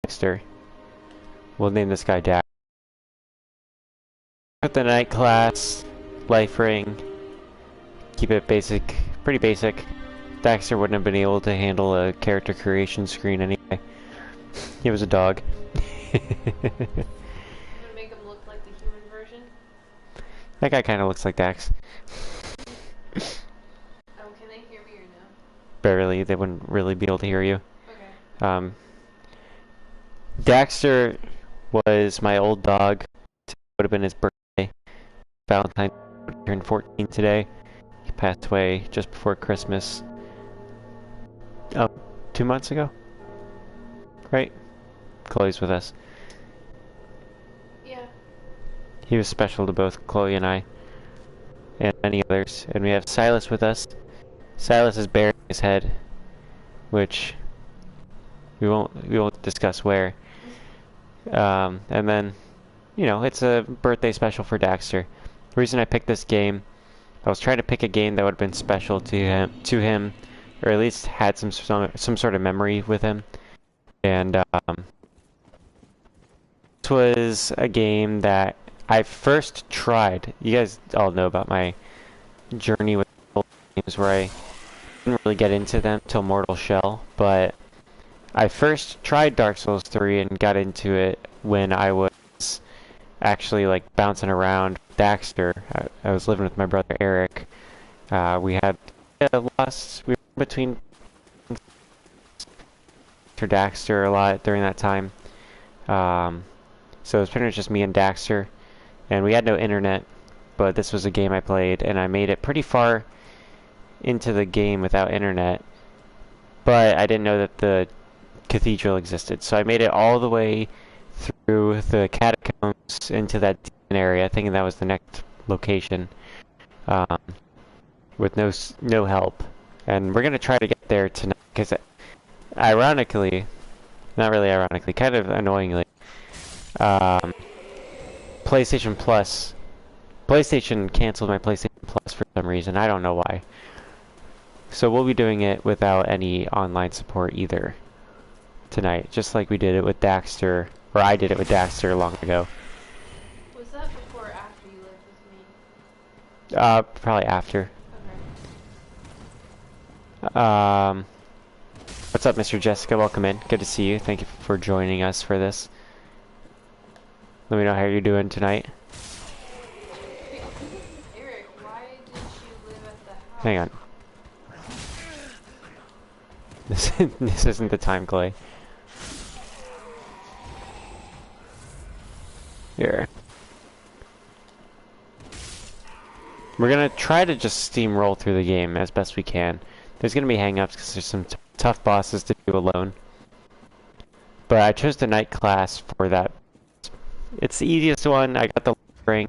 Daxter. We'll name this guy Daxter. Put the night class, life ring, keep it basic, pretty basic. Daxter wouldn't have been able to handle a character creation screen anyway. He was a dog. I'm gonna make him look like the human version. That guy kind of looks like Dax. Oh, can they hear me or no? Barely, they wouldn't really be able to hear you. Okay. Daxter was my old dog. It would have been his birthday. Valentine's turned 14 today. He passed away just before Christmas. 2 months ago? Right? Chloe's with us. Yeah. He was special to both Chloe and I. And many others. And we have Silas with us. Silas is burying his head. Which we won't discuss where. And then, you know, it's a birthday special for Daxter. The reason I picked this game, I was trying to pick a game that would have been special to him, or at least had some sort of memory with him. And this was a game that I first tried. You guys all know about my journey with games where I didn't really get into them till Mortal Shell, but I first tried Dark Souls 3 and got into it when I was actually like bouncing around Daxter. I was living with my brother Eric. We had we were between Daxter a lot during that time. So it was pretty much just me and Daxter, and we had no internet, but this was a game I played, and I made it pretty far into the game without internet, but I didn't know that the cathedral existed, so I made it all the way through the catacombs into that demon area, thinking that was the next location, with no help. And we're gonna try to get there tonight, because ironically, not really ironically, kind of annoyingly, PlayStation canceled my PlayStation Plus for some reason. I don't know why. So we'll be doing it without any online support either tonight, just like we did it with Daxter, or I did it with Daxter long ago. Was that before or after you lived with me? Probably after. Okay. What's up, Mr. Jessica? Welcome in. Good to see you. Thank you for joining us for this. Let me know how you're doing tonight. Eric, why did you live at the house? Hang on. This isn't the time, Clay. Here. We're gonna try to just steamroll through the game as best we can. There's gonna be hang-ups because there's some tough bosses to do alone. But I chose the night class for that. It's the easiest one. I got the ring,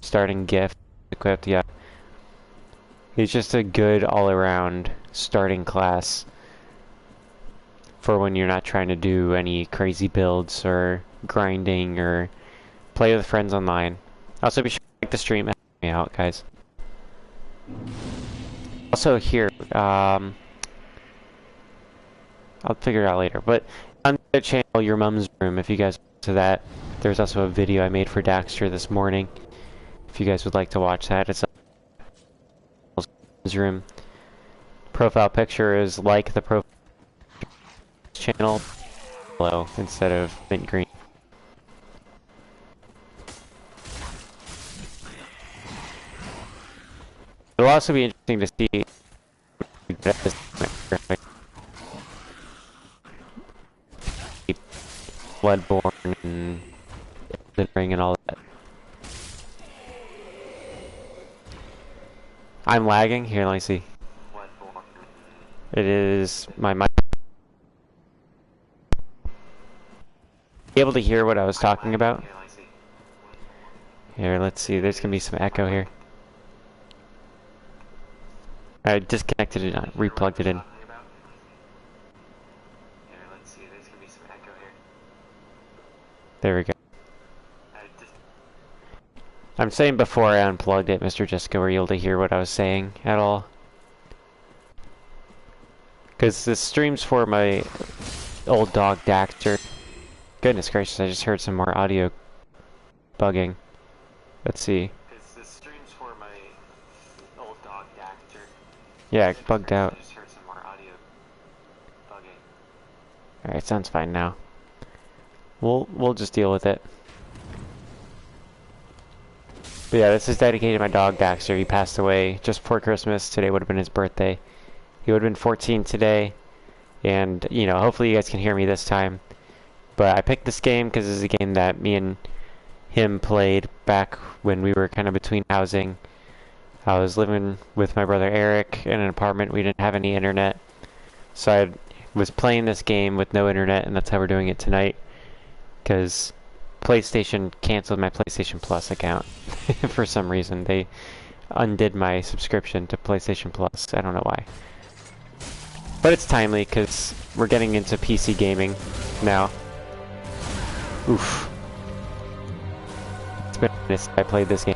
starting gift equipped. Yeah, he's just a good all-around starting class for when you're not trying to do any crazy builds or grinding or play with friends online. Also, be sure to like the stream and help me out, guys. Also here, I'll figure it out later, but on the channel UrMums Room, if you guys want to that, there's also a video I made for Daxter this morning. If you guys would like to watch that, it's UrMums Room. Profile picture is like the profile channel below instead of mint green. It'll also be interesting to see Bloodborne and the ring and all that. I'm lagging. Here, let me see. It is my mic. Be able to hear what I was talking about? Here, let's see. There's gonna be some echo here. I disconnected it, replugged it in. There we go. I'm saying before I unplugged it, Mr. Jessica, were you able to hear what I was saying at all? Because this stream's for my old dog Daxter. Goodness gracious, I just heard some more audio bugging. Let's see. This stream's for my old dog Daxter. Yeah, it bugged out. I just heard some more audio bugging. Alright, sounds fine now. We'll just deal with it. But yeah, this is dedicated to my dog Daxter. He passed away just before Christmas. Today would have been his birthday. He would have been 14 today. And, you know, hopefully you guys can hear me this time. But I picked this game because this is a game that me and him played back when we were kind of between housing. I was living with my brother Eric in an apartment. We didn't have any internet. So I was playing this game with no internet, and that's how we're doing it tonight. Because PlayStation canceled my PlayStation Plus account for some reason. They undid my subscription to PlayStation Plus. I don't know why. But it's timely because we're getting into PC gaming now. Oof. It's been a minute since I played this game.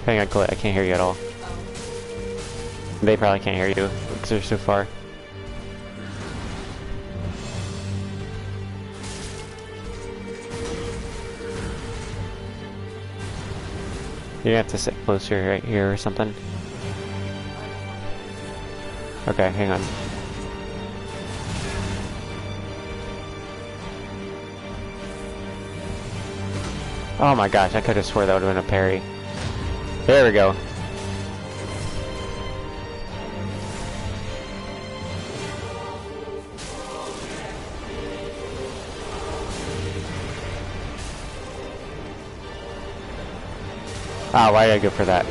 Hang on, Colette, I can't hear you at all. They probably can't hear you because they're so far. You have to sit closer right here or something. Okay, hang on. Oh my gosh, I could have swore that would have been a parry. There we go. Ah, why did I go for that?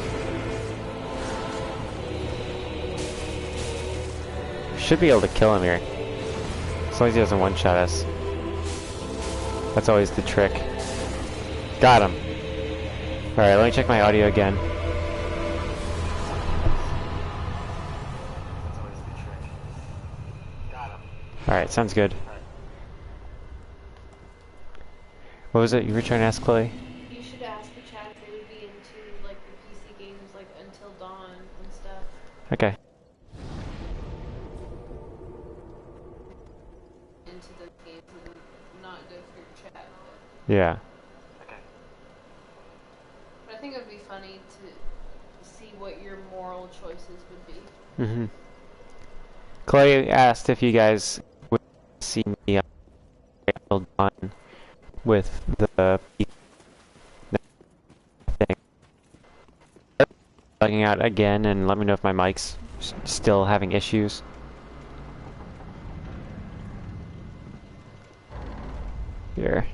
Should be able to kill him here. As long as he doesn't one-shot us. That's always the trick. Got him. Alright, let me check my audio again. Alright, sounds good. What was it you were trying to ask, Chloe? You should ask the chat if they would be into like the PC games like Until Dawn and stuff. Okay. Into those games and not go through chat. Yeah. But I think it would be funny to see what your moral choices would be. Mm-hmm. Chloe asked if you guys would see me Until Dawn with the thing. Bugging out again, and let me know if my mic's still having issues. Here.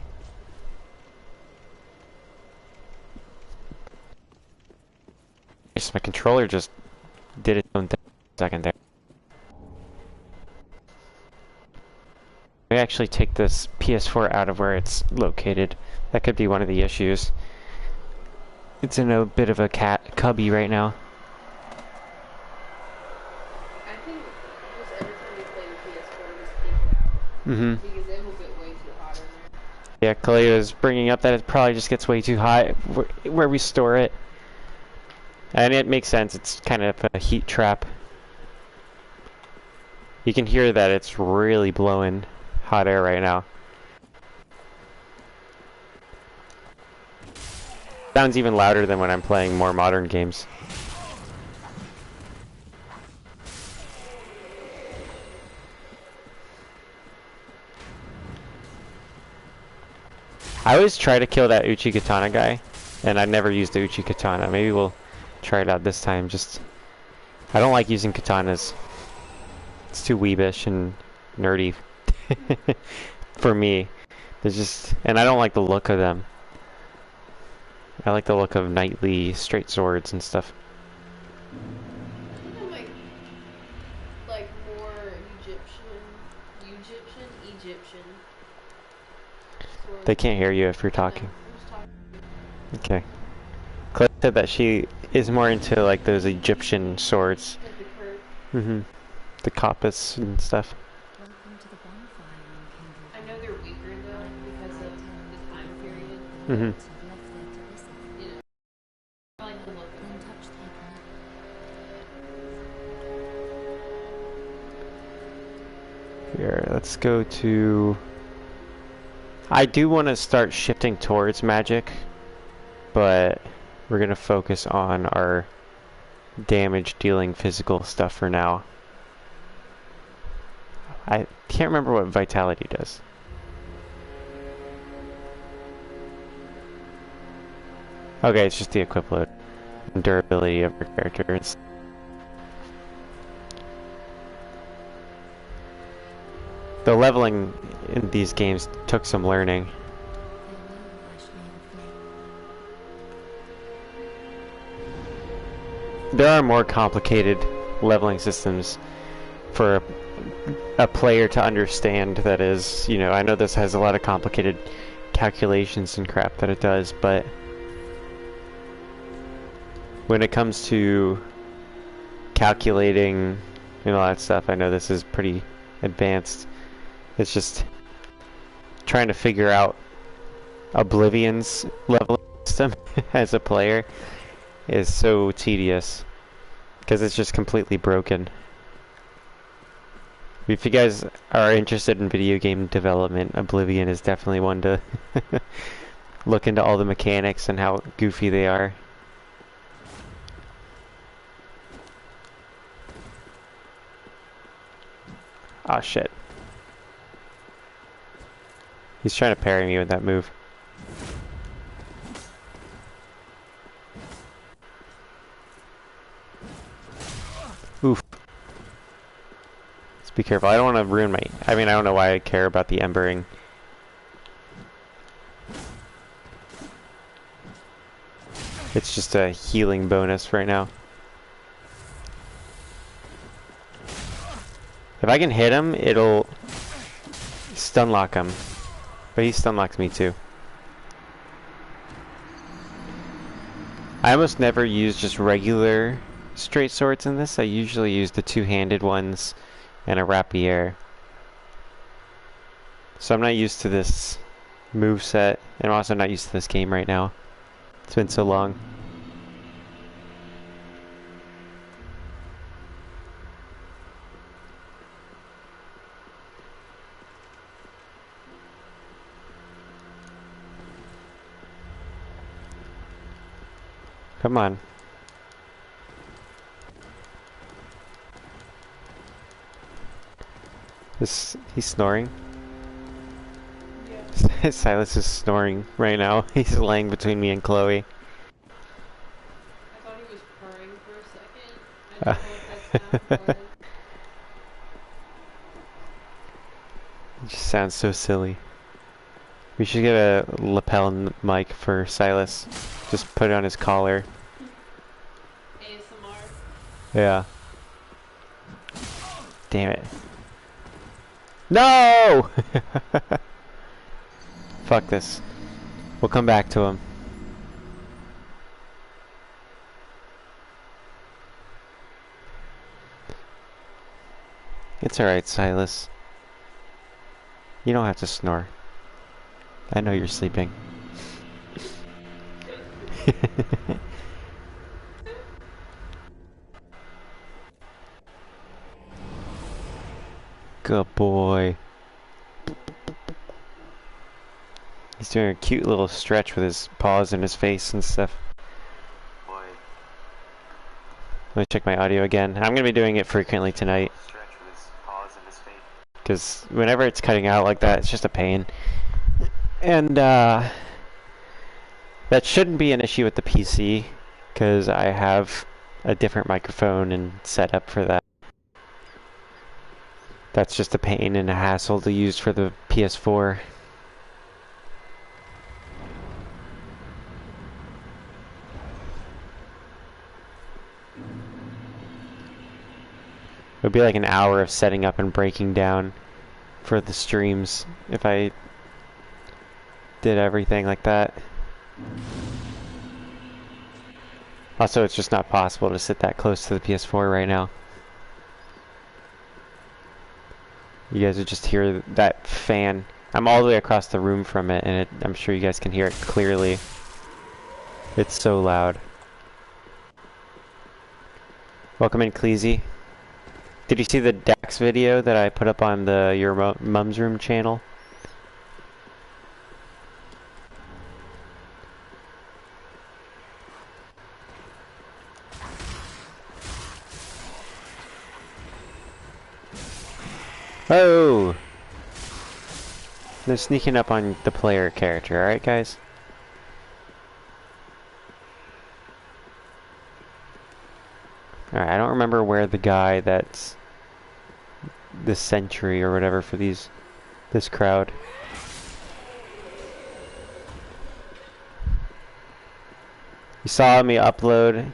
My controller just did its own thing for a second there. Let me actually take this PS4 out of where it's located. That could be one of the issues. It's in a bit of a cubby right now. I think just every time you play the PS4, just take it out. Mm-hmm. Because it will get way too hot in there. Yeah, Chloe was bringing up that it probably just gets way too hot where we store it. And it makes sense, it's kind of a heat trap. You can hear that it's really blowing hot air right now. Sounds even louder than when I'm playing more modern games. I always try to kill that Uchi Katana guy, and I never used the Uchi Katana. Maybe we'll try it out this time. I don't like using katanas. It's too weebish and nerdy for me. And I don't like the look of them. I like the look of knightly straight swords and stuff. I think I like more Egyptian. They can't hear you if you're talking. Okay. Claire said that she is more into like those Egyptian swords. Mm-hmm. The kopis and stuff. I know they're weaker though because of the time period. Mm-hmm. You know, I like the look of them. Here, let's go to... I do want to start shifting towards magic, but we're going to focus on our damage dealing physical stuff for now. I can't remember what vitality does. Okay, it's just the equivalent durability of your characters. The leveling in these games took some learning. There are more complicated leveling systems for a player to understand. That is, you know, I know this has a lot of complicated calculations and crap that it does, but when it comes to calculating and all that stuff, I know this is pretty advanced. It's just trying to figure out Oblivion's leveling system as a player is so tedious because it's just completely broken. If you guys are interested in video game development, Oblivion is definitely one to look into all the mechanics and how goofy they are. Oh shit. He's trying to parry me with that move. Oof. Let's be careful. I don't want to ruin my... I mean, I don't know why I care about the embering. It's just a healing bonus right now. If I can hit him, it'll stun lock him. But he stun locks me too. I almost never use just regular straight swords in this. I usually use the two-handed ones and a rapier. So I'm not used to this move set, and I'm also not used to this game right now. It's been so long. Come on. He's snoring. Yeah. Silas is snoring right now. He's laying between me and Chloe. I thought he was purring for a second. I don't know what that sound was. It just sounds so silly. We should get a lapel mic for Silas. Just put it on his collar. ASMR. Yeah. Damn it. No! Fuck this. We'll come back to him. It's alright, Silas. You don't have to snore. I know you're sleeping. Good boy. He's doing a cute little stretch with his paws and his face and stuff. Boy. Let me check my audio again. I'm gonna be doing it frequently tonight. Because whenever it's cutting out like that, it's just a pain. And that shouldn't be an issue with the PC, because I have a different microphone and set up for that. That's just a pain and a hassle to use for the PS4. It would be like an hour of setting up and breaking down for the streams if I did everything like that. Also, it's just not possible to sit that close to the PS4 right now. You guys would just hear that fan. I'm all the way across the room from it, and I'm sure you guys can hear it clearly. It's so loud. Welcome in, Cleasy. Did you see the Daxter Dax video that I put up on the UrMums Room channel? Oh! They're sneaking up on the player character, alright guys? Alright, I don't remember where the guy that's the sentry or whatever for this crowd. You saw me upload.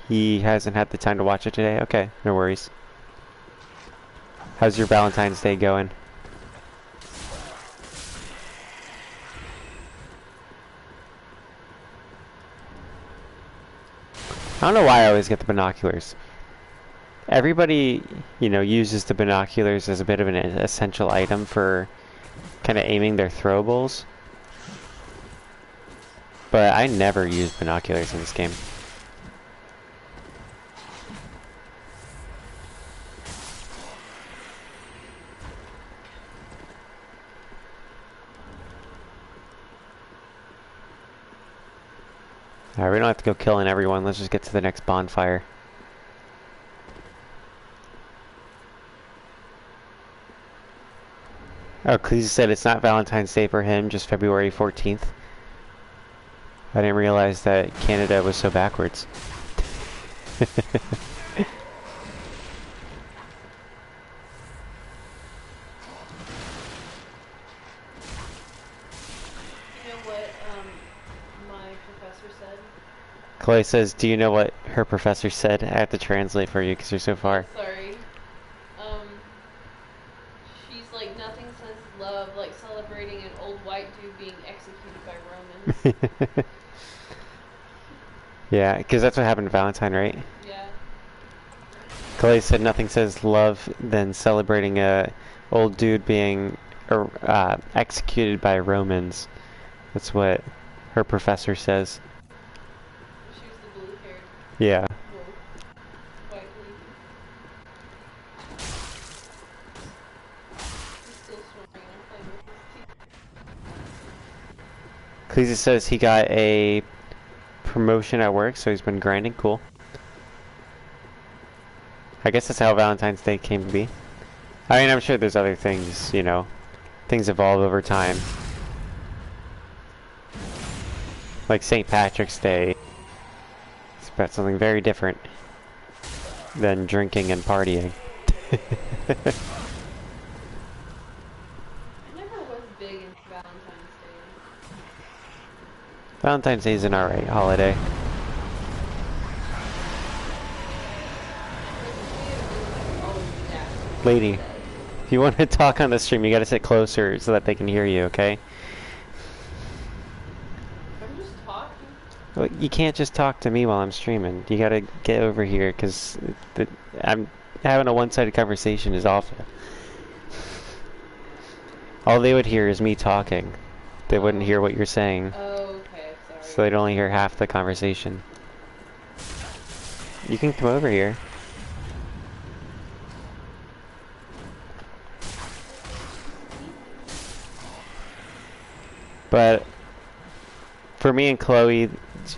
He hasn't had the time to watch it today. Okay, no worries. How's your Valentine's Day going? I don't know why I always get the binoculars. Everybody, you know, uses the binoculars as a bit of an essential item for kind of aiming their throwables. But I never use binoculars in this game. Alright, we don't have to go killing everyone. Let's just get to the next bonfire. Oh, Cleese said it's not Valentine's Day for him, just February 14th. I didn't realize that Canada was so backwards. You know what my professor said? Chloe says, do you know what her professor said? I have to translate for you because you're so far. Sorry. She's like, nothing says love like celebrating an old white dude being executed by Romans. Yeah, because that's what happened to Valentine, right? Yeah. Chloe said nothing says love than celebrating a old dude being executed by Romans. That's what her professor says. She was the blue-haired, Yeah. white lady. He's still snoring. I'm playing with his teeth. Cleese says he got a promotion at work, so he's been grinding. Cool. I guess that's how Valentine's Day came to be. I mean, I'm sure there's other things, you know. Things evolve over time. Like St. Patrick's Day. It's about something very different than drinking and partying. I never was big into Valentine's Day. Valentine's Day is an alright holiday. Lady, if you want to talk on the stream, you gotta sit closer so that they can hear you, okay? I'm just talking. Well, you can't just talk to me while I'm streaming. You gotta get over here, because I'm having a one-sided conversation is awful. All they would hear is me talking. They wouldn't hear what you're saying. Oh, okay, sorry. So they'd only hear half the conversation. You can come over here. But for me and Chloe,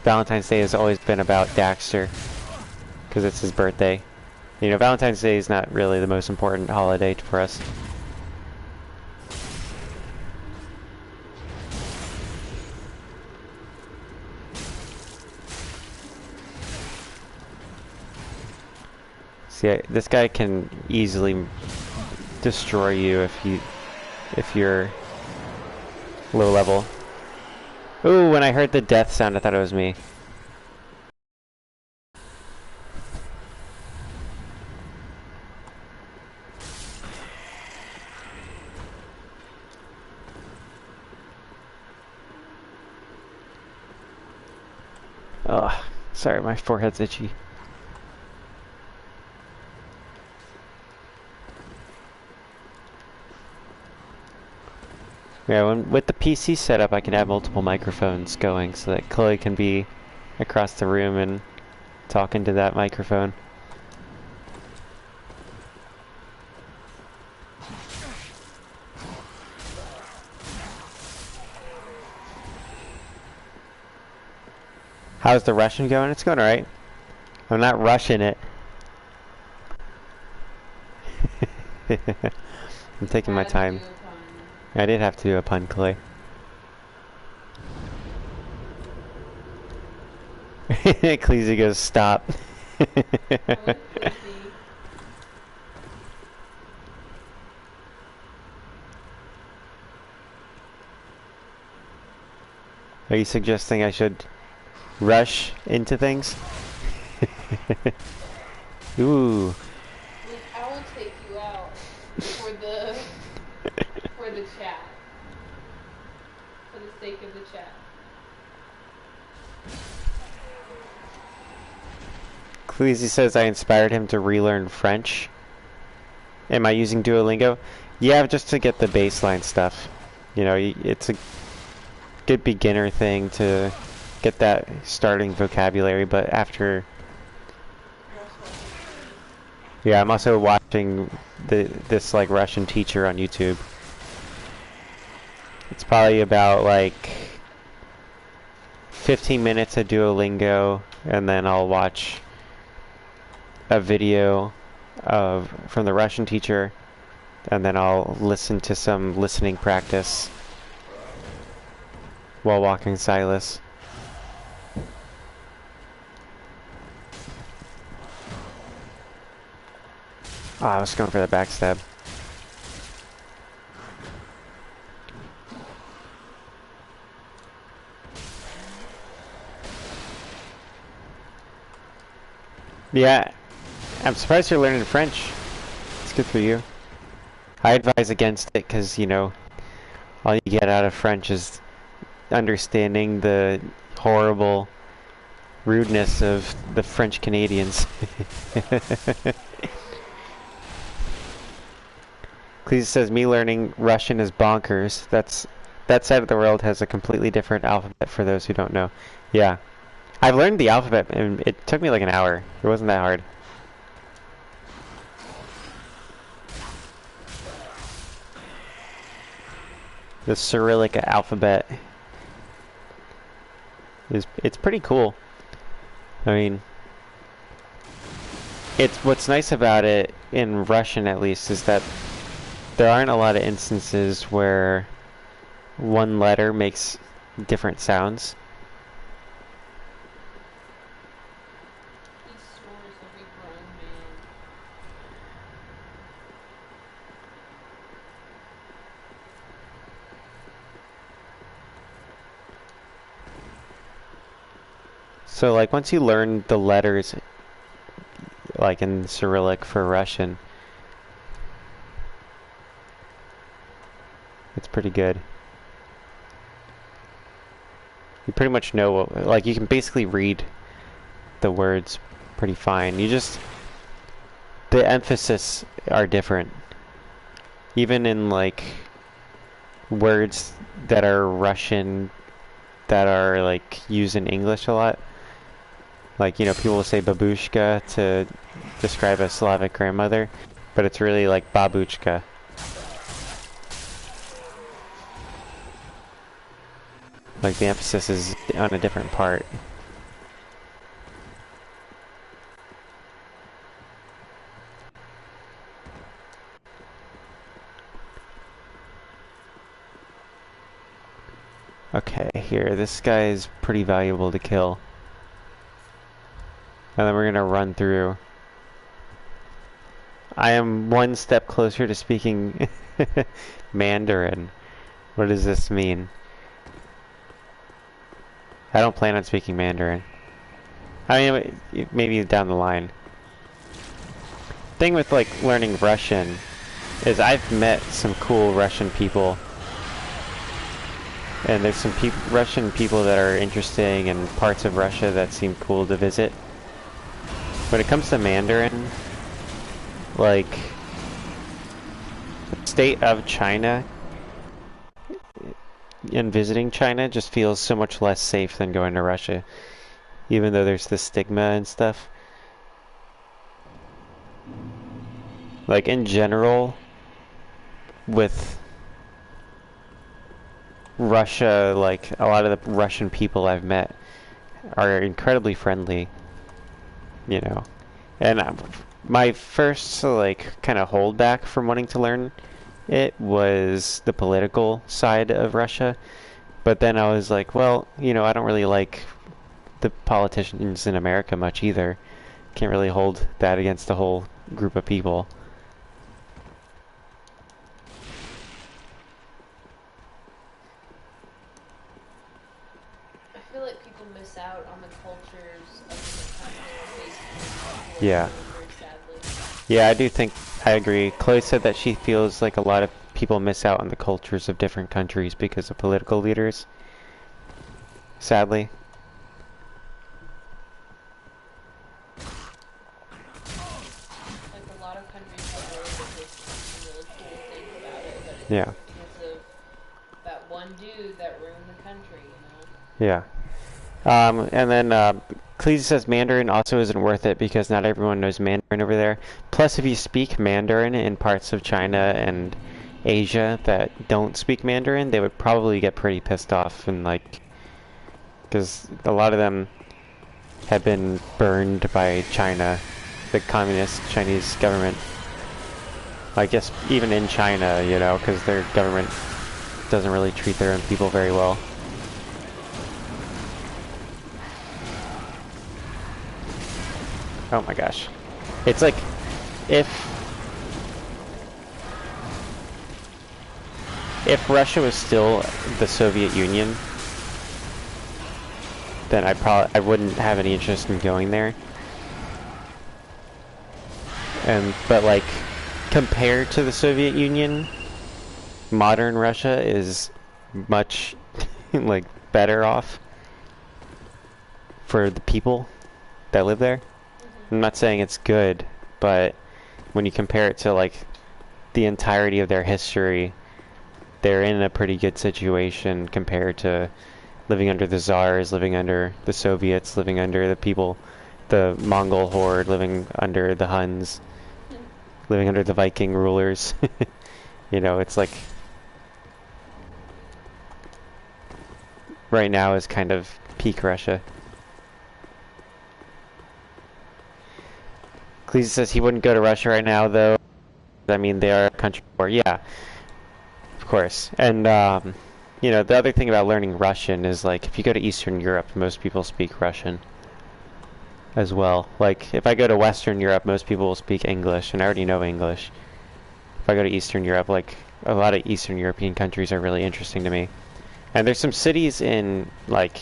Valentine's Day has always been about Daxter, because it's his birthday. You know, Valentine's Day is not really the most important holiday for us. See, this guy can easily destroy you if you're low level. Ooh, when I heard the death sound, I thought it was me. Ugh, sorry, my forehead's itchy. Yeah, with the PC setup, I can have multiple microphones going so that Chloe can be across the room and talk into that microphone. How's the Russian going? It's going alright. I'm not rushing it. I'm taking my time. I did have to do a pun, Clay. Cleasy goes, stop. Are you suggesting I should rush into things? Ooh. I will take you out for the chat. For the sake of the chat. Cleasy says I inspired him to relearn French. Am I using Duolingo? Yeah, just to get the baseline stuff. You know, it's a good beginner thing to get that starting vocabulary, but after... Yeah, I'm also watching this like Russian teacher on YouTube. It's probably about like 15 minutes of Duolingo, and then I'll watch a video from the Russian teacher, and then I'll listen to some listening practice while walking Silas. Oh, I was going for the backstab. Yeah, I'm surprised you're learning French. It's good for you. I advise against it because, you know, all you get out of French is understanding the horrible rudeness of the French Canadians. Cleese says me learning Russian is bonkers. That side of the world has a completely different alphabet for those who don't know. Yeah. I've learned the alphabet and it took me like an hour. It wasn't that hard. The Cyrillic alphabet it's pretty cool. I mean, what's nice about it in Russian at least is that there aren't a lot of instances where one letter makes different sounds. So like once you learn the letters like in Cyrillic for Russian, it's pretty good. You pretty much know what, like you can basically read the words pretty fine. The emphasis are different. Even in like words that are Russian that are like used in English a lot. Like, you know, people will say babushka to describe a Slavic grandmother, but it's really like babuchka. Like the emphasis is on a different part. Okay, here, this guy is pretty valuable to kill. And then we're gonna run through. I am one step closer to speaking Mandarin. What does this mean? I don't plan on speaking Mandarin. I mean, maybe down the line. Thing with like learning Russian is I've met some cool Russian people. And there's some Russian people that are interesting and parts of Russia that seem cool to visit. When it comes to Mandarin, like, the state of China and visiting China just feels so much less safe than going to Russia. Even though there's the stigma and stuff. Like, in general, with Russia, like, a lot of the Russian people I've met are incredibly friendly, you know. And my first like kind of holdback from wanting to learn it was the political side of Russia. But then I was like, well, you know, I don't really like the politicians in America much either. Can't really hold that against a whole group of people. I feel like people miss out on the cultures of different countries Yeah. very sadly. Yeah, I do think I agree. Chloe said that she feels like a lot of people miss out on the cultures of different countries because of political leaders. Sadly. Like a lot of countries have really cool things about it, but it's Yeah. because of that one dude that ruined the country, you know? Yeah. And then Cleese says Mandarin also isn't worth it because not everyone knows Mandarin over there. Plus, if you speak Mandarin in parts of China and Asia that don't speak Mandarin, they would probably get pretty pissed off and like, because a lot of them have been burned by China, the communist Chinese government. I guess even in China, you know, because their government doesn't really treat their own people very well. Oh my gosh. It's like, if Russia was still the Soviet Union, then I wouldn't have any interest in going there. But like, compared to the Soviet Union, modern Russia is much like better off for the people that live there. I'm not saying it's good, but when you compare it to like the entirety of their history, they're in a pretty good situation compared to living under the Tsars, living under the Soviets, living under the people, the Mongol horde, living under the Huns, living under the Viking rulers. You know, it's like right now is kind of peak Russia. Cleese says he wouldn't go to Russia right now, though. I mean, they are a country war. Yeah, of course. And, you know, the other thing about learning Russian is, like, if you go to Eastern Europe, most people speak Russian as well. Like, if I go to Western Europe, most people will speak English, and I already know English. If I go to Eastern Europe, like, a lot of Eastern European countries are really interesting to me. And there's some cities in, like,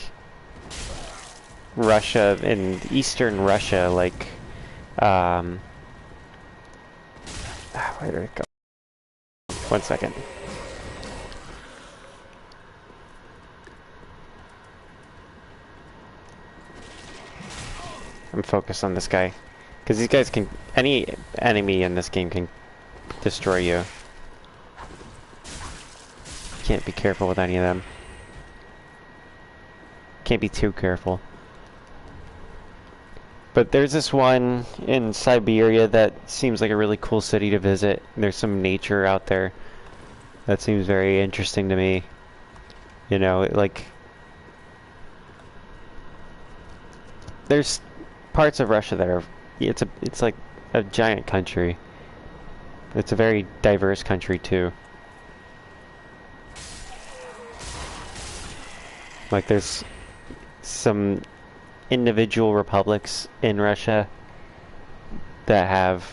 Russia, in Eastern Russia, like, where did it go? 1 second. I'm focused on this guy. Because these guys can... Any enemy in this game can destroy you. Can't be careful with any of them. Can't be too careful. But there's this one in Siberia that seems like a really cool city to visit. There's some nature out there that seems very interesting to me. You know, like... There's parts of Russia that are... It's like a giant country. It's a very diverse country too. Like there's some individual republics in Russia that have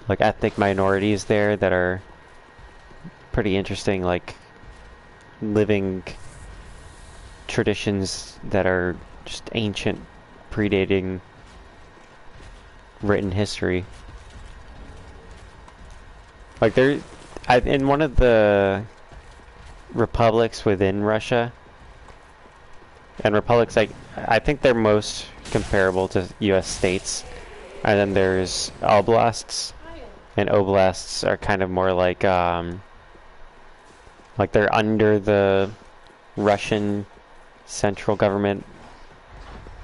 like ethnic minorities there that are pretty interesting, like living traditions that are just ancient, predating written history. Like in one of the republics within Russia, and republics, like, I think they're most comparable to US states, and then there's oblasts, and oblasts are kind of more like they're under the Russian central government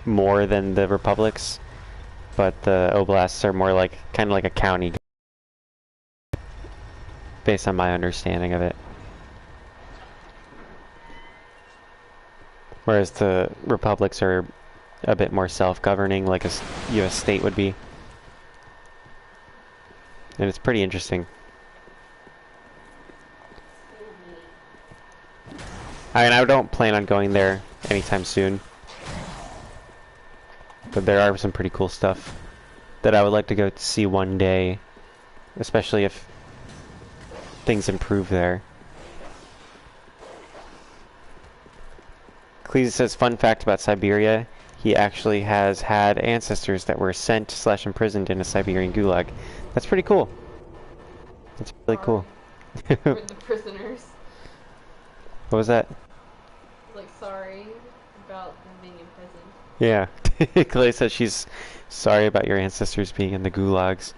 more than the republics, but the oblasts are more like kind of like a county, based on my understanding of it. Whereas the republics are a bit more self-governing, like a U.S. state would be. And it's pretty interesting. I mean, I don't plan on going there anytime soon. But there are some pretty cool stuff that I would like to go see one day. Especially if things improve there. Cleese says, fun fact about Siberia. He actually has had ancestors that were sent/imprisoned in a Siberian gulag. That's pretty cool. That's really cool. We're the prisoners. What was that? Like, sorry about them being in prison. Yeah. Clay says she's sorry about your ancestors being in the gulags.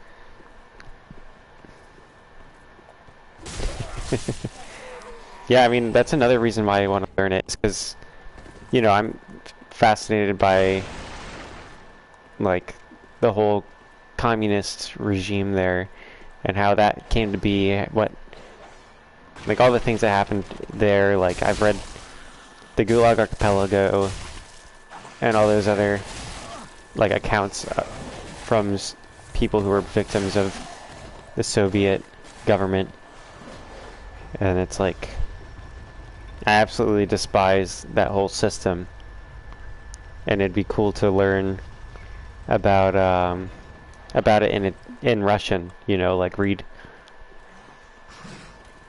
Yeah, I mean, that's another reason why I want to learn it. Is because, you know, I'm fascinated by, like, the whole communist regime there and how that came to be, what, like, all the things that happened there. Like, I've read the Gulag Archipelago and all those other, like, accounts from people who were victims of the Soviet government. And it's like, I absolutely despise that whole system. And it'd be cool to learn about it in Russian, you know, like read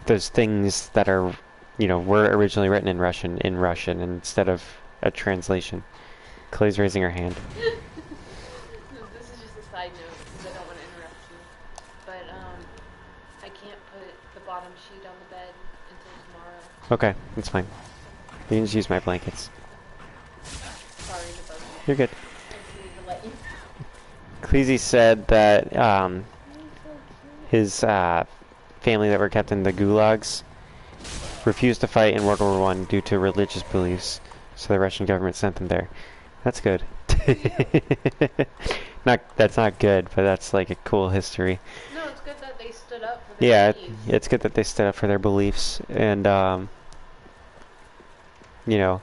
those things that are, you know, were originally written in Russian instead of a translation. Clay's raising her hand. This is just a side note because I don't want to interrupt you. But I can't put the bottom sheet on the bed until tomorrow. Okay, that's fine. You can just use my blankets. Sorry to bug you. You're good. I just need to let you. Cleese said that his family that were kept in the gulags refused to fight in World War I due to religious beliefs, so the Russian government sent them there. That's good. That's not good, but that's like a cool history. No, it's good that they stood up for their Yeah, beliefs. it's good that they stood up for their beliefs, and you know,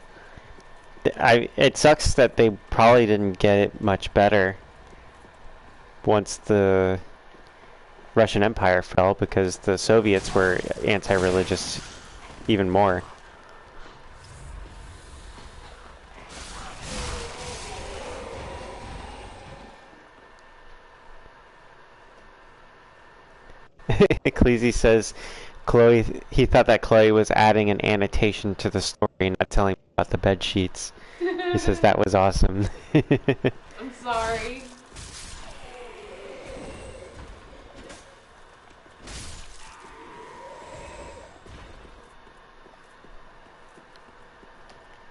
it sucks that they probably didn't get it much better once the Russian Empire fell, because the Soviets were anti-religious even more. Ecclesi says he thought that Chloe was adding an annotation to the story, not telling about the bed sheets. He says that was awesome. I'm sorry.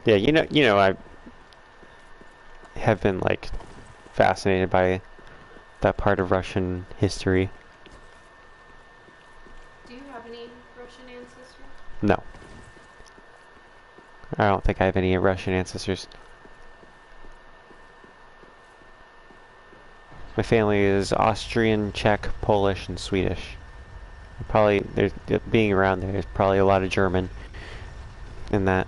Yeah, you know, I have been like fascinated by that part of Russian history. Do you have any Russian ancestors? No. I don't think I have any Russian ancestors. My family is Austrian, Czech, Polish, and Swedish. Probably, being around there's probably a lot of German in that.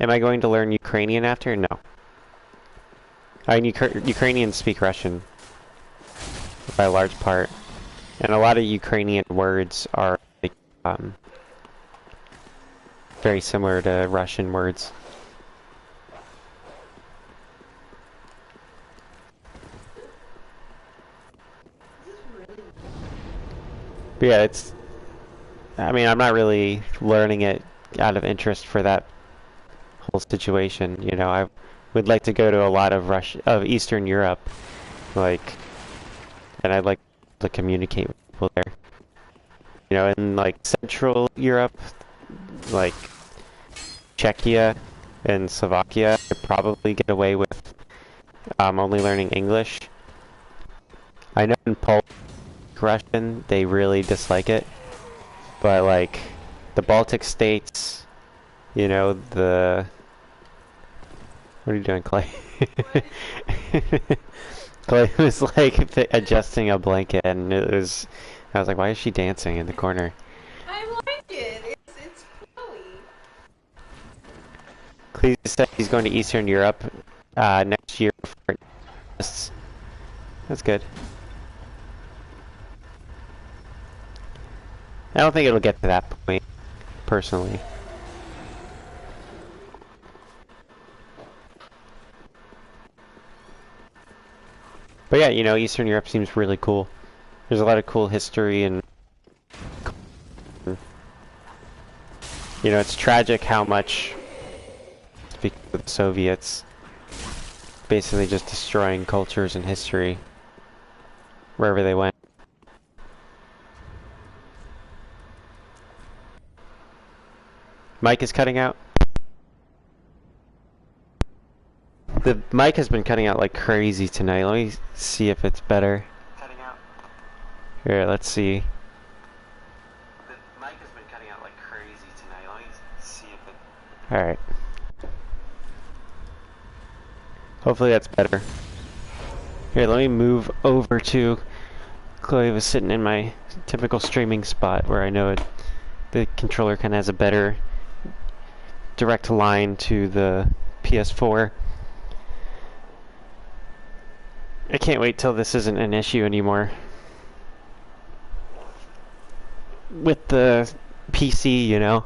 Am I going to learn Ukrainian after? No. I mean, Ukrainians speak Russian by a large part, and a lot of Ukrainian words are like, very similar to Russian words. But yeah, I mean, I'm not really learning it out of interest for that whole situation. You know, I would like to go to a lot of Eastern Europe, like, and I'd like to communicate with people there. You know, in like Central Europe, like Czechia and Slovakia, I could probably get away with only learning English. I know in Polish, Russian, they really dislike it, but like the Baltic states, you know, what are you doing, Clay? Clay was like adjusting a blanket, and I was like, why is she dancing in the corner? I like it. It's flowy. Cleese said he's going to Eastern Europe next year for tests. That's good. I don't think it'll get to that point, personally. But yeah, you know, Eastern Europe seems really cool. There's a lot of cool history and... You know, it's tragic how much, speaking of the Soviets, basically just destroying cultures and history wherever they went. Mic is cutting out. The mic has been cutting out like crazy tonight. Let me see if it's better. Cutting out. Here, let's see. The mic has been cutting out like crazy tonight. Let me see if it... Alright. Hopefully that's better. Here, let me move over to... Chloe was sitting in my typical streaming spot where I know it, the controller kind of has a better direct line to the PS4. I can't wait till this isn't an issue anymore. With the PC, you know.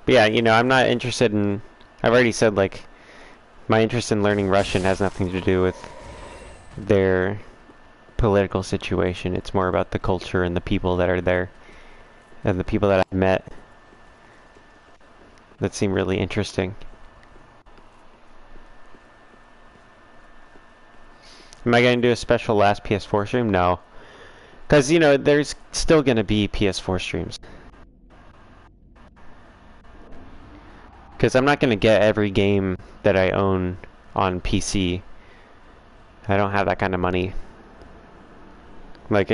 But yeah, you know, I'm not interested in... I've already said, like, my interest in learning Russian has nothing to do with their political situation. It's more about the culture and the people that are there. And the people that I've met that seem really interesting. Am I going to do a special last PS4 stream? No. Because, you know, there's still going to be PS4 streams. Because I'm not going to get every game that I own on PC. I don't have that kind of money. Like,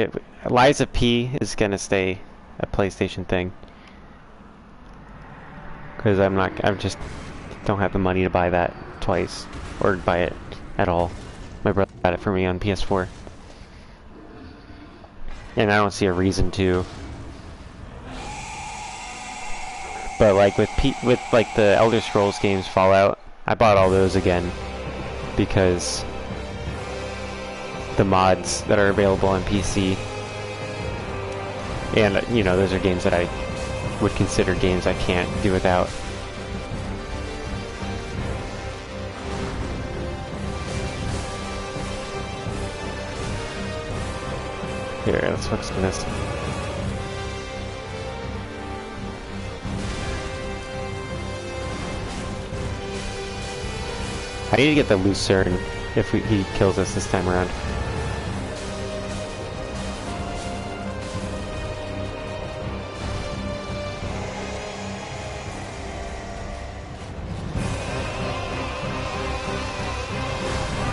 Liza P is going to stay a PlayStation thing. Because I just don't have the money to buy that twice. Or buy it at all. My brother got it for me on PS4. And I don't see a reason to. But like with like the Elder Scrolls games, Fallout, I bought all those again because the mods that are available on PC. And you know, those are games that I would consider games I can't do without. Here, let's focus on this. I need to get the Lucerne if he kills us this time around.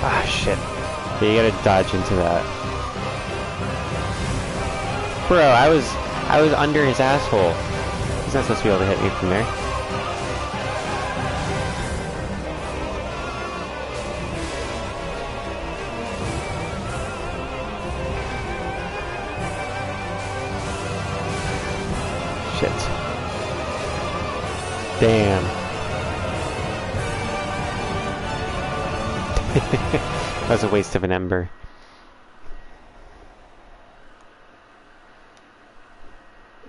Ah, shit. Yeah, you gotta dodge into that. Bro, I was under his asshole. He's not supposed to be able to hit me from there. Shit. Damn. That was a waste of an ember.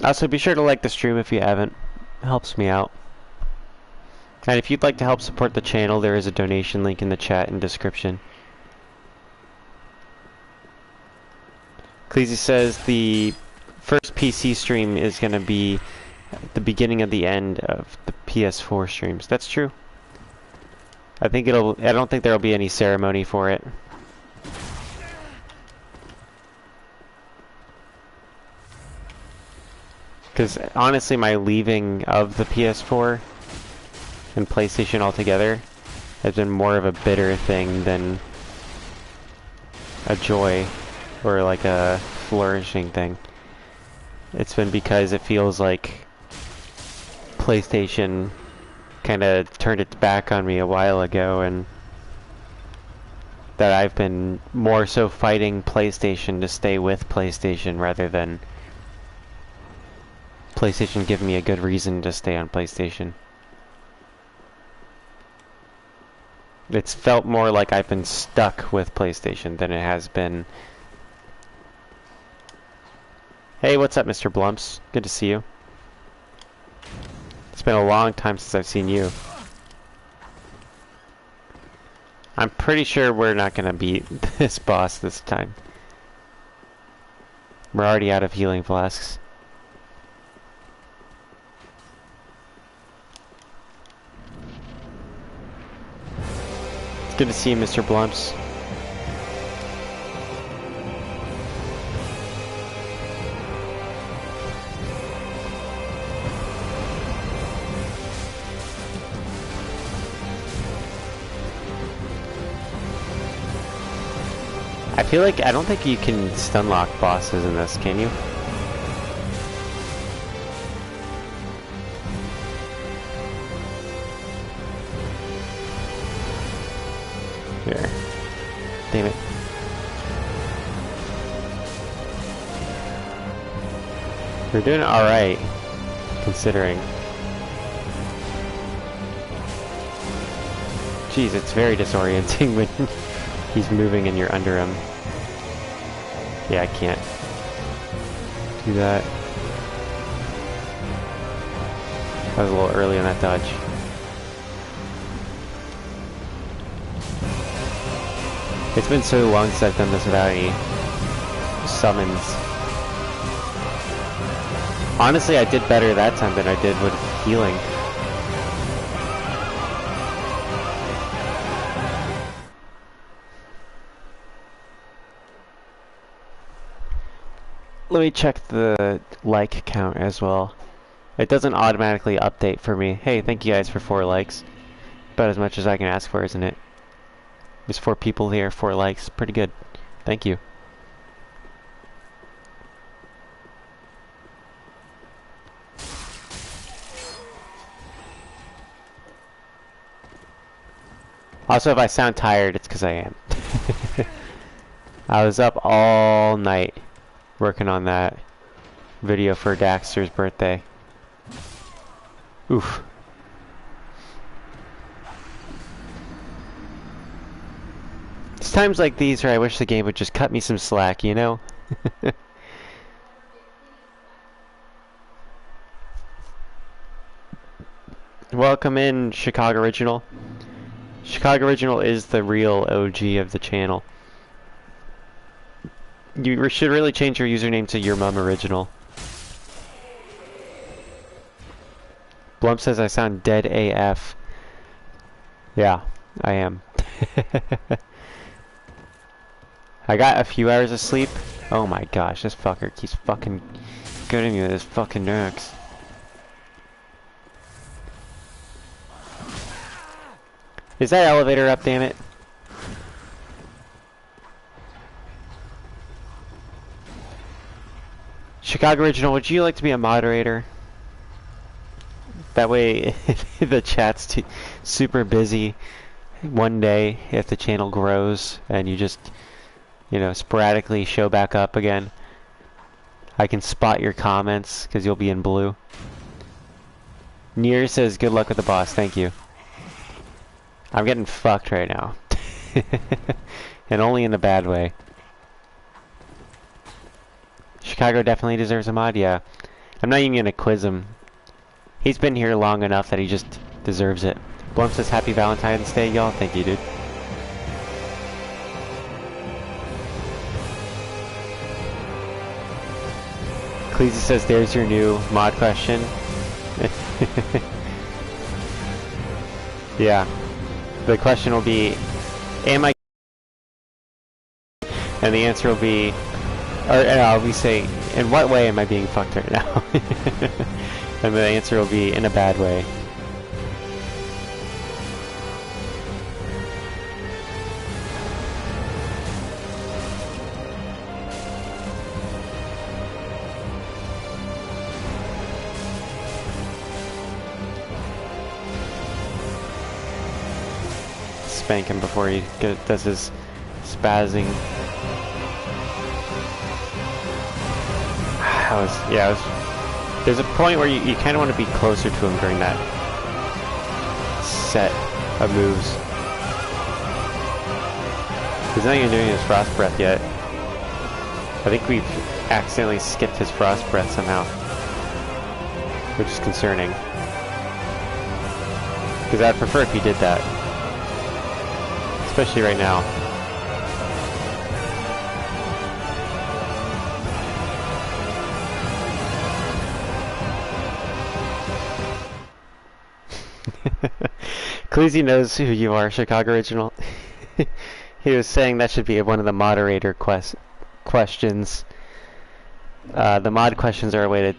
Also, be sure to like the stream if you haven't. It helps me out. And if you'd like to help support the channel, there is a donation link in the chat and description. Cleese says the first PC stream is going to be at the beginning of the end of the PS4 streams. That's true. I don't think there'll be any ceremony for it. Because honestly, my leaving of the PS4 and PlayStation altogether has been more of a bitter thing than a joy or like a flourishing thing. It's been because it feels like PlayStation kind of turned its back on me a while ago, and that I've been more so fighting PlayStation to stay with PlayStation rather than PlayStation giving me a good reason to stay on PlayStation. It's felt more like I've been stuck with PlayStation than it has been... Hey, what's up, Mr. Blumps? Good to see you. It's been a long time since I've seen you. I'm pretty sure we're not gonna beat this boss this time. We're already out of healing flasks. It's good to see you, Mr. Blumps. I feel like I don't think you can stun lock bosses in this, can you? Here. Damn it. We're doing alright, considering. Jeez, it's very disorienting when he's moving and you're under him. Yeah, I can't do that. I was a little early on that dodge. It's been so long since I've done this without any summons. Honestly, I did better that time than I did with healing. Let me check the like count as well. It doesn't automatically update for me. Hey, thank you guys for 4 likes. About as much as I can ask for, isn't it? There's 4 people here, 4 likes. Pretty good. Thank you. Also, if I sound tired, it's because I am. I was up all night working on that video for Daxter's birthday. Oof. It's times like these where I wish the game would just cut me some slack, you know? Welcome in, Chicago Original. Chicago Original is the real OG of the channel. You should really change your username to UrMums Original. Blump says I sound dead AF. Yeah, I am. I got a few hours of sleep. Oh my gosh, this fucker keeps fucking getting me with his fucking nerks. Is that elevator up, damn it? Chicago Original, would you like to be a moderator? That way, if the chat's super busy one day, if the channel grows and you just, you know, sporadically show back up again, I can spot your comments because you'll be in blue. Nier says, good luck with the boss, thank you. I'm getting fucked right now. And only in a bad way. Chicago definitely deserves a mod, yeah. I'm not even gonna quiz him. He's been here long enough that he just deserves it. Blump says happy Valentine's Day, y'all. Thank you, dude. Cleese says there's your new mod question. Yeah. The question will be, am I... And the answer will be... Or we say, in what way am I being fucked right now? And the answer will be, in a bad way. Spank him before he does his spazzing. Yeah, it was There's a point where you kind of want to be closer to him during that set of moves. He's not even doing his frost breath yet. I think we've accidentally skipped his frost breath somehow, which is concerning. Because I'd prefer if he did that. Especially right now. Cleasy knows who you are, Chicago Original. He was saying that should be one of the moderator questions. The mod questions are a way to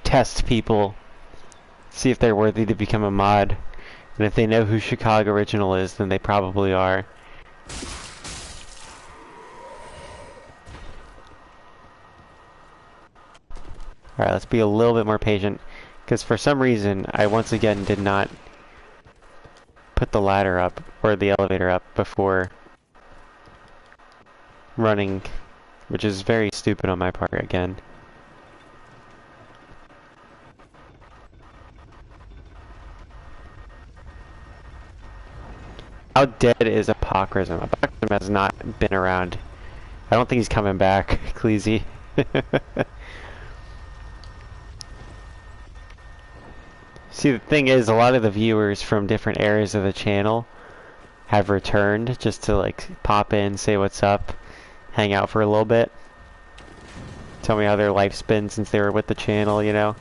test people, see if they're worthy to become a mod, and if they know who Chicago Original is, then they probably are. Alright, let's be a little bit more patient, because for some reason I once again did not put the ladder up, or the elevator up, before running, which is very stupid on my part again. How dead is Apocrism? Apocrism has not been around. I don't think he's coming back, Cleasy. See, the thing is, a lot of the viewers from different areas of the channel have returned just to like pop in, say what's up, hang out for a little bit, tell me how their life's been since they were with the channel, you know.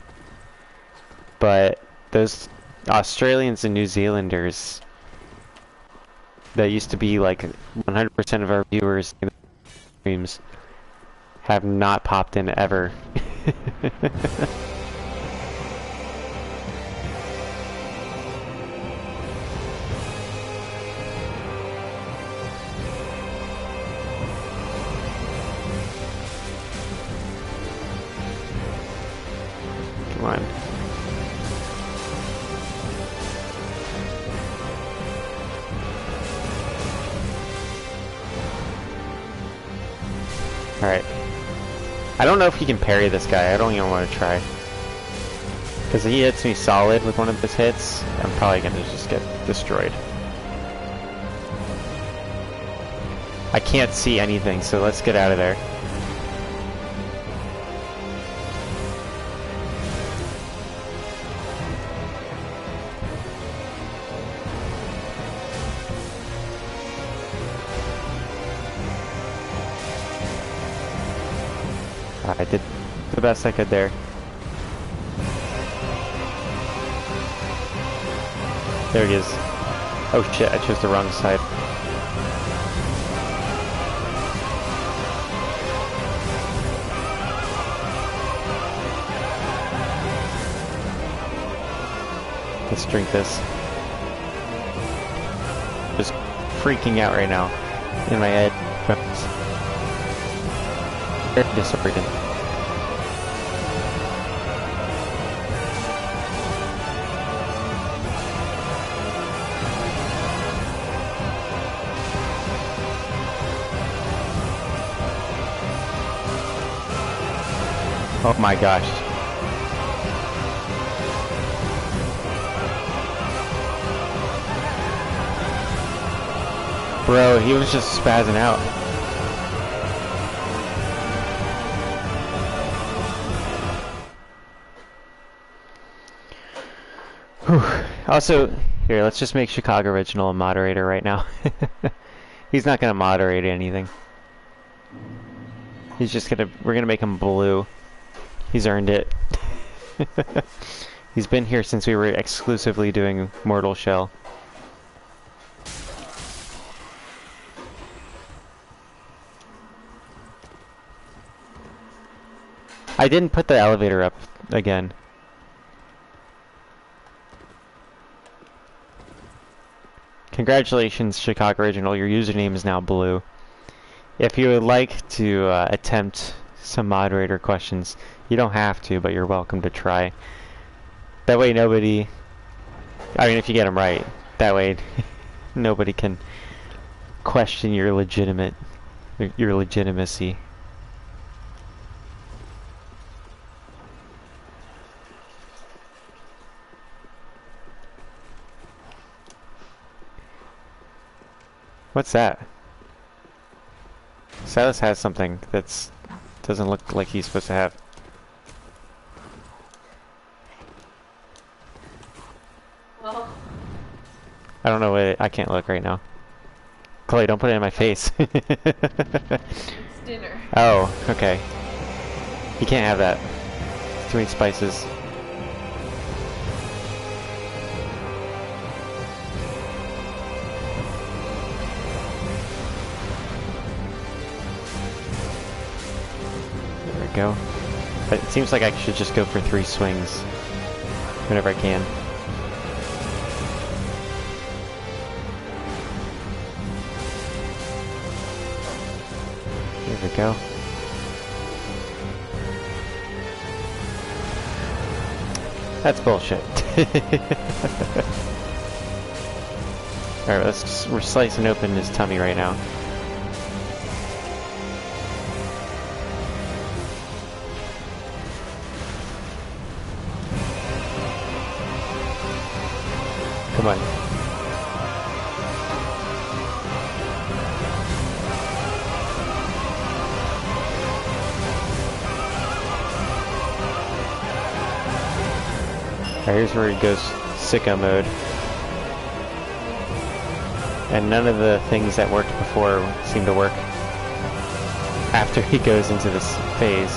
But those Australians and New Zealanders that used to be like 100% of our viewers in the streams have not popped in ever. Come on. Alright. I don't know if he can parry this guy. I don't even want to try. Because he hits me solid with one of his hits, I'm probably going to just get destroyed. I can't see anything, so let's get out of there. I did the best I could there. There he is. Oh shit, I chose the wrong side. Let's drink this. Just freaking out right now in my head. Very disoriented. Oh my gosh. Bro, he was just spazzing out. Whew. Also, here, let's just make Chicago Original a moderator right now. He's not gonna moderate anything. He's just gonna, we're gonna make him blue. He's earned it. He's been here since we were exclusively doing Mortal Shell. I didn't put the elevator up again. Congratulations, Chicago Original. Your username is now blue. If you would like to attempt some moderator questions, you don't have to, but you're welcome to try. That way nobody... I mean, if you get them right, that way nobody can question your legitimacy. What's that? Silas has something that's doesn't look like he's supposed to have. Well, I don't know what I can't look right now. Chloe, don't put it in my face. it's dinner. Oh, okay. You can't have that. Too many spices. There we go. But it seems like I should just go for 3 swings whenever I can. There we go. That's bullshit. Alright, we're slicing open his tummy right now. Come on. Alright, here's where he goes sicko mode. And none of the things that worked before seem to work after he goes into this phase.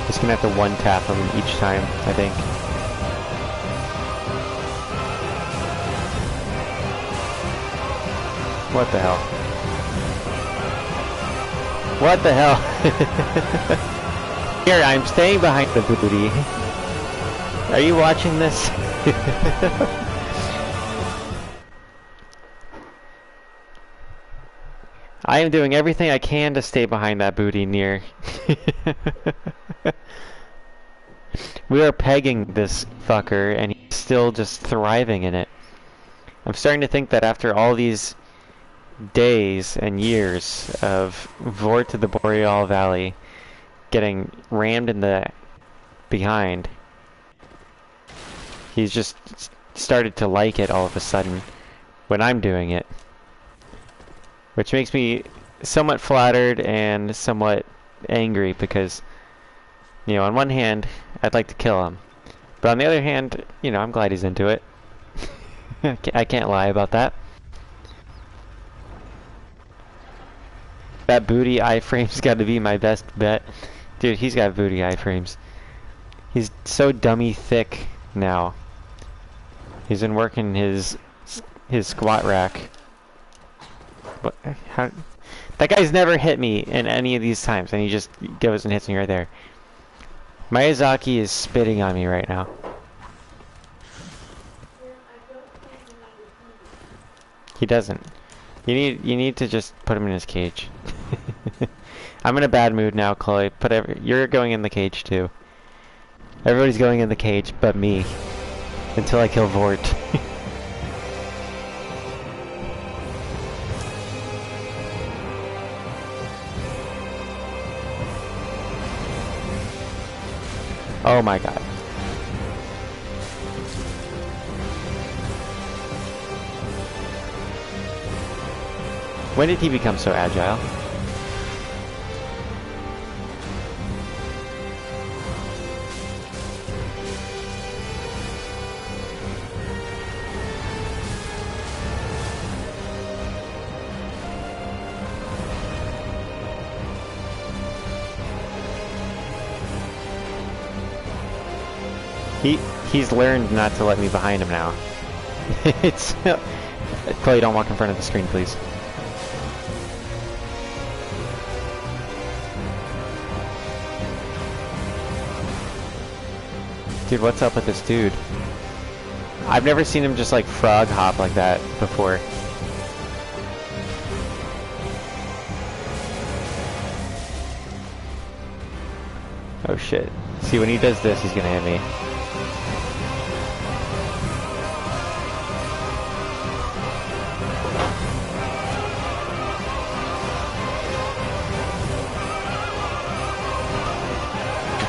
Just gonna have to one tap him each time, I think. What the hell? What the hell? Here, I'm staying behind the booty. Are you watching this? I am doing everything I can to stay behind that booty near. We are pegging this fucker and he's still just thriving in it. I'm starting to think that after all these days and years of Vort to the Boreal Valley getting rammed in the behind, he's just started to like it all of a sudden when I'm doing it, which makes me somewhat flattered and somewhat angry because, you know, on one hand I'd like to kill him, but on the other hand, you know, I'm glad he's into it. I can't lie about that. That booty iframe's got to be my best bet. Dude, he's got booty iframes. He's so dummy thick now. He's been working his squat rack. But how? That guy's never hit me in any of these times, and he just goes and hits me right there. Miyazaki is spitting on me right now. He doesn't. You need to just put him in his cage. I'm in a bad mood now, Chloe. You're going in the cage too. Everybody's going in the cage but me. Until I kill Vort. Oh my god. When did he become so agile? He's learned not to let me behind him now. It's Chloe, don't walk in front of the screen, please. Dude, what's up with this dude? I've never seen him just like frog hop like that before. Oh shit. See, when he does this, he's gonna hit me.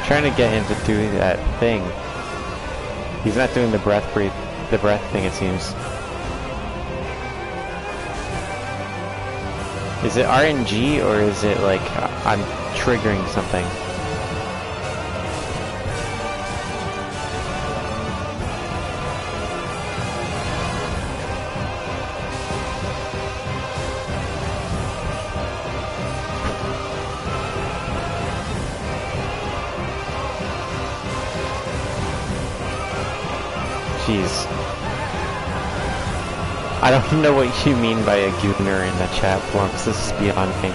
trying to get him to do that thing. He's not doing the breath thing, it seems. Is it RNG or is it like I'm triggering something? Jeez. I don't know what you mean by a gooner in the chat forums. This is beyond me.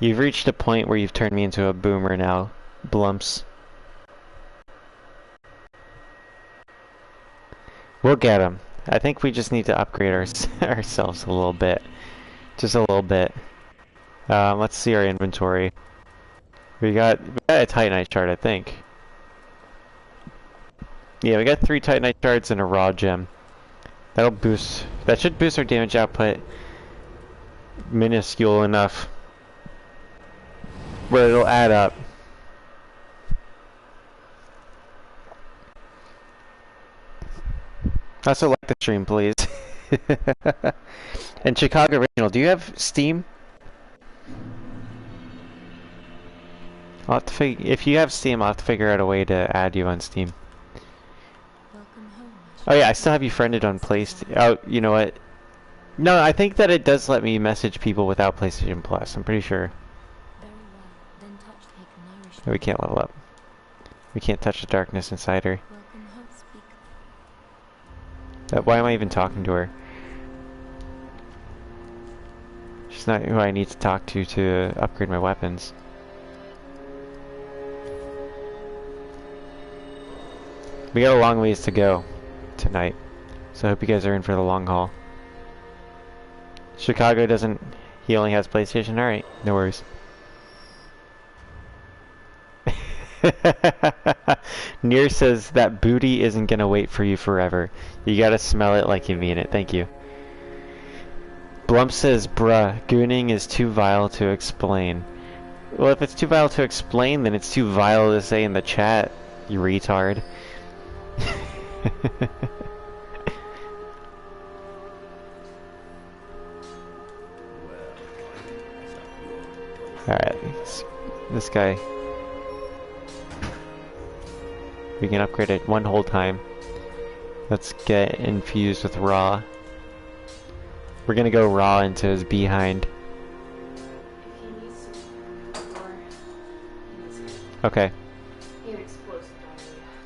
You've reached a point where you've turned me into a boomer now, Blumps. We'll get him. I think we just need to upgrade ourselves a little bit. Just a little bit. Let's see our inventory. We got a Titanite shard, I think. Yeah, we got 3 Titanite shards and a raw gem. That should boost our damage output minuscule enough where it'll add up. Also like the stream, please. And Chicago Original, do you have Steam? I'll have to if you have Steam, I'll have to figure out a way to add you on Steam. Oh yeah, I still have you friended on PlayStation. Oh, you know what? No, I think that it does let me message people without PlayStation Plus. I'm pretty sure. No, we can't level up. We can't touch the darkness inside her. Why am I even talking to her? She's not who I need to talk to upgrade my weapons. We got a long ways to go tonight, so I hope you guys are in for the long haul. Chicago doesn't... He only has PlayStation? Alright, no worries. Near says that booty isn't gonna wait for you forever. You gotta smell it like you mean it. Thank you. Blump says, bruh, gooning is too vile to explain. Well, if it's too vile to explain, then it's too vile to say in the chat, you retard. Alright, this guy. We can upgrade it one whole time. Let's get infused with raw. We're gonna go raw into his behind. Okay.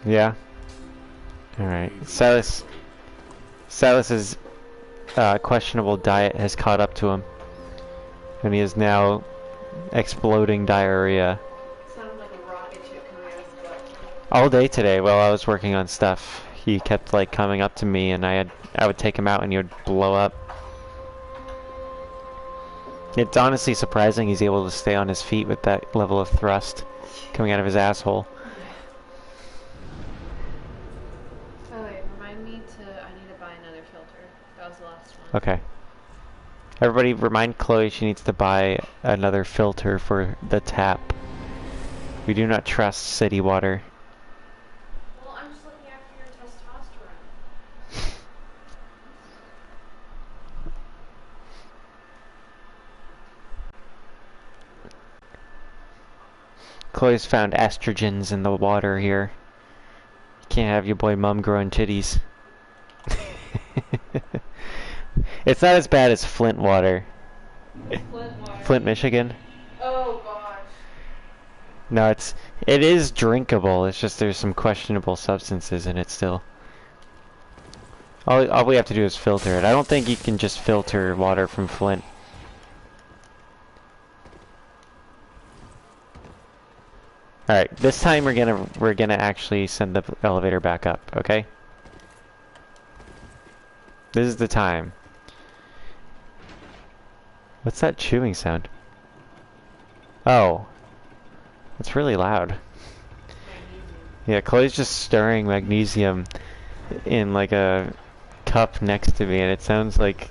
Yeah. Alright. Silas's questionable diet has caught up to him. And he is now exploding diarrhea. Sounded like a rocket ship coming out of his butt. All day today while I was working on stuff, he kept like coming up to me and I would take him out and he would blow up. It's honestly surprising he's able to stay on his feet with that level of thrust coming out of his asshole. Oh wait, remind me I need to buy another filter. That was the last one. Okay. Everybody remind Chloe she needs to buy another filter for the tap. We do not trust city water. Well, I'm just looking after your testosterone. Chloe's found estrogens in the water here. You can't have your boy mom growing titties. It's not as bad as Flint water. Flint water. Flint, Michigan. Oh gosh. No, it is drinkable. It's just there's some questionable substances in it still. All we have to do is filter it. I don't think you can just filter water from Flint. All right, this time we're gonna actually send the elevator back up. Okay. This is the time. What's that chewing sound? Oh. It's really loud. Yeah, Chloe's just stirring magnesium in like a cup next to me and it sounds like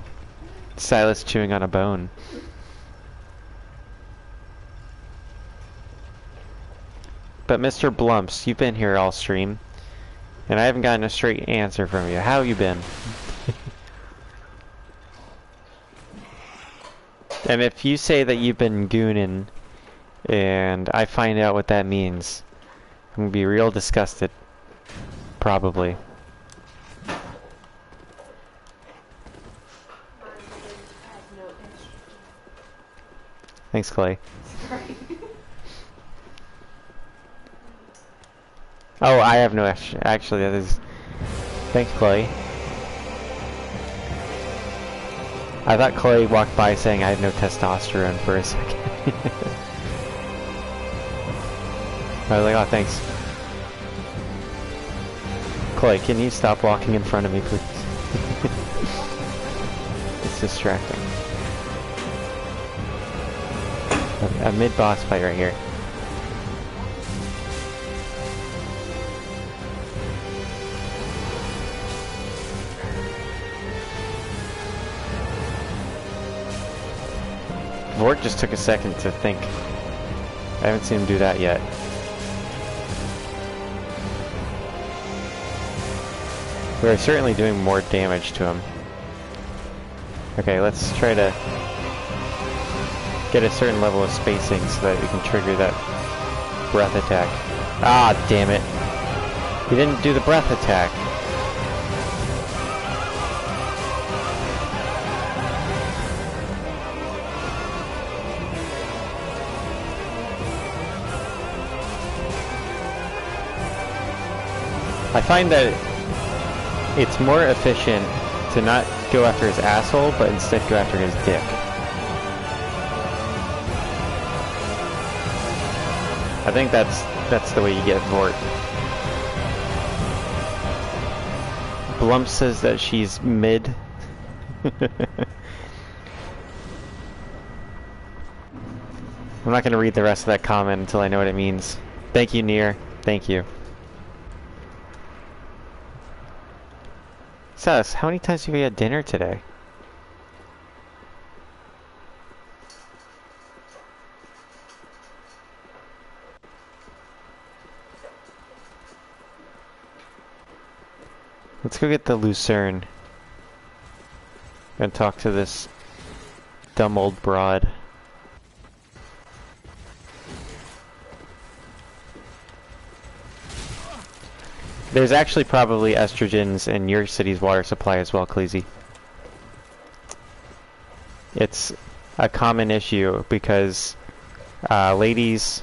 Silas chewing on a bone. But Mr. Blumps, you've been here all stream, and I haven't gotten a straight answer from you. How you been? And if you say that you've been gooning, and I find out what that means, I'm gonna be real disgusted. Probably. Thanks, Clay. Sorry. Oh, I have no actually, that is... Thanks, Clay. I thought Clay walked by saying I had no testosterone for a second. I was like, oh, thanks. Clay, can you stop walking in front of me, please? It's distracting. A mid-boss fight right here. Vort just took a second to think. I haven't seen him do that yet. We're certainly doing more damage to him. Okay, let's try to get a certain level of spacing so that we can trigger that breath attack. Ah, damn it. He didn't do the breath attack. I find that it's more efficient to not go after his asshole, but instead go after his dick. I think that's the way you get Vort. Blump says that she's mid. I'm not going to read the rest of that comment until I know what it means. Thank you, Nier. Thank you. Sus, how many times have we had dinner today? Let's go get the Lucerne and talk to this dumb old broad. There's actually probably estrogens in your city's water supply as well, Cleasy. It's a common issue because ladies...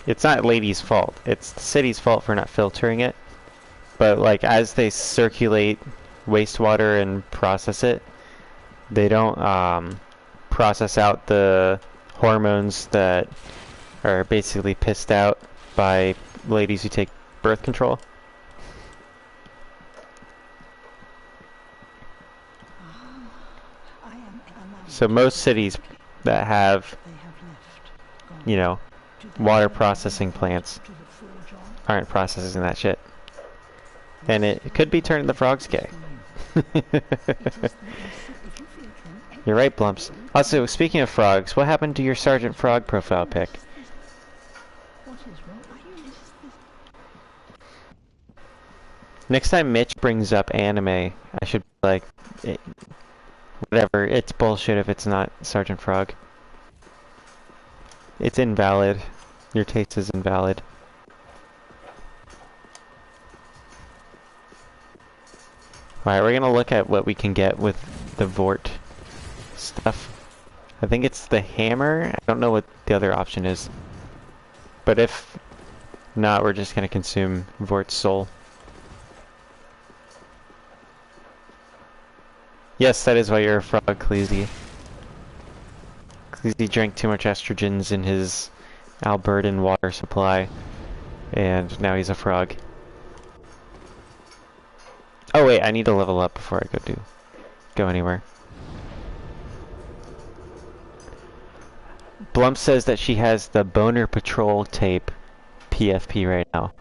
It's not ladies' fault. It's the city's fault for not filtering it. But like as they circulate wastewater and process it, they don't process out the hormones that are basically pissed out by ladies who take birth control. So most cities that have, you know, water processing plants aren't processing that shit. And it could be turning the frogs gay. You're right, Blumps. Also, speaking of frogs, what happened to your Sergeant Frog profile pic? Next time Mitch brings up anime, I should be like, whatever, it's bullshit if it's not Sergeant Frog. It's invalid. Your taste is invalid. Alright, we're gonna look at what we can get with the Vort stuff. I think it's the hammer. I don't know what the other option is. But if not, we're just gonna consume Vort's soul. Yes, that is why you're a frog, Cleasy. Cleasy drank too much estrogens in his Albertan water supply, and now he's a frog. Oh wait, I need to level up before I go anywhere. Blump says that she has the Boner Patrol tape PFP right now.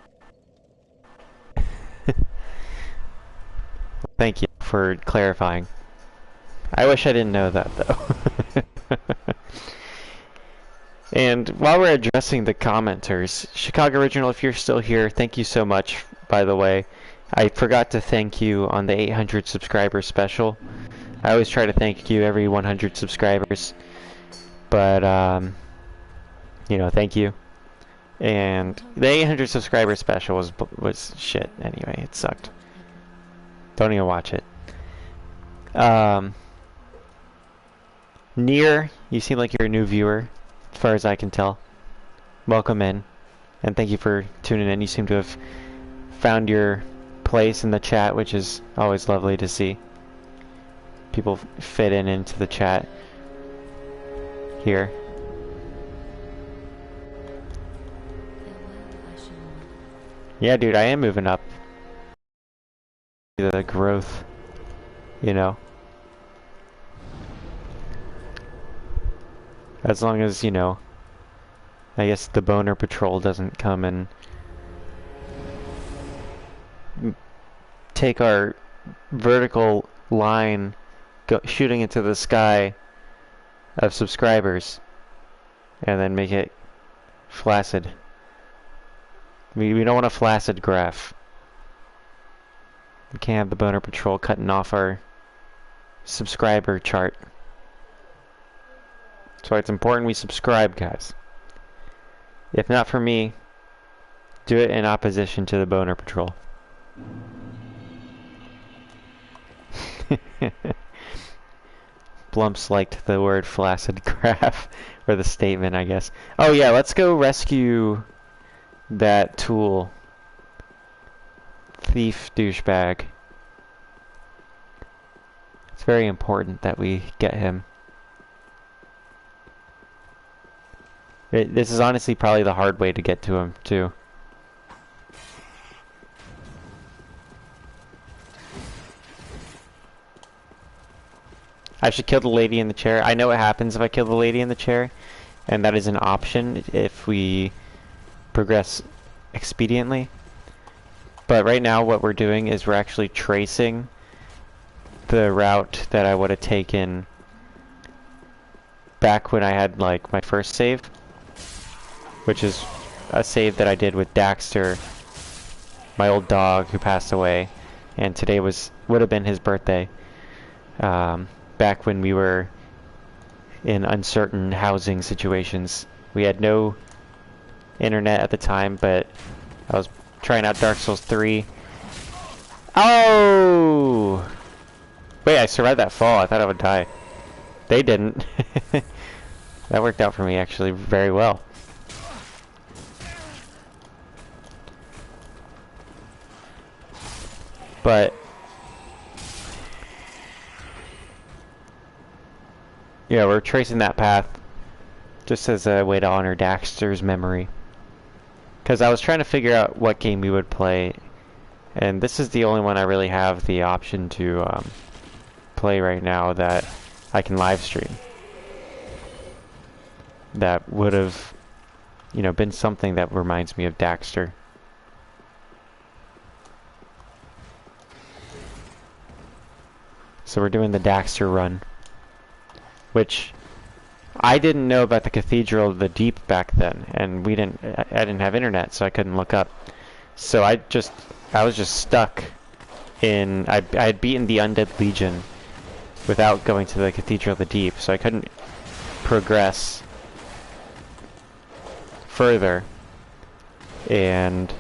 Thank you for clarifying. I wish I didn't know that though. And while we're addressing the commenters, Chicago Original, if you're still here, thank you so much, by the way. I forgot to thank you on the 800 subscriber special. I always try to thank you every 100 subscribers. But, you know, thank you. And the 800 subscriber special was shit anyway. It sucked. Don't even watch it. Near, you seem like you're a new viewer, as far as I can tell. Welcome in, and thank you for tuning in. You seem to have found your place in the chat, which is always lovely to see. People fit into the chat here. Yeah, dude, I am moving up. The growth, you know. As long as, you know, I guess the boner patrol doesn't come and take our vertical line shooting into the sky of subscribers and then make it flaccid. We don't want a flaccid graph. We can't have the boner patrol cutting off our subscriber chart. That's why it's important we subscribe, guys. If not for me, do it in opposition to the boner patrol. Blumps liked the word flaccid graph, or the statement, I guess. Oh yeah, let's go rescue that tool. Thief douchebag. It's very important that we get him. This is honestly probably the hard way to get to him, too. I should kill the lady in the chair. I know what happens if I kill the lady in the chair, and that is an option if we progress expediently. But right now what we're doing is we're actually tracing the route that I would have taken back when I had like my first save, which is a save that I did with Daxter, my old dog who passed away, and today would have been his birthday. Back when we were in uncertain housing situations. We had no internet at the time, but I was trying out Dark Souls 3. Oh! Wait, I survived that fall. I thought I would die. They didn't. That worked out for me actually very well. But yeah, we're tracing that path just as a way to honor Daxter's memory. Because I was trying to figure out what game we would play, and this is the only one I really have the option to play right now that I can live stream. That would have, you know, been something that reminds me of Daxter. So we're doing the Daxter run, which I didn't know about the Cathedral of the Deep back then, and I didn't have internet, so I couldn't look up. So I was just stuck in, I had beaten the Undead Legion without going to the Cathedral of the Deep, so I couldn't progress further, and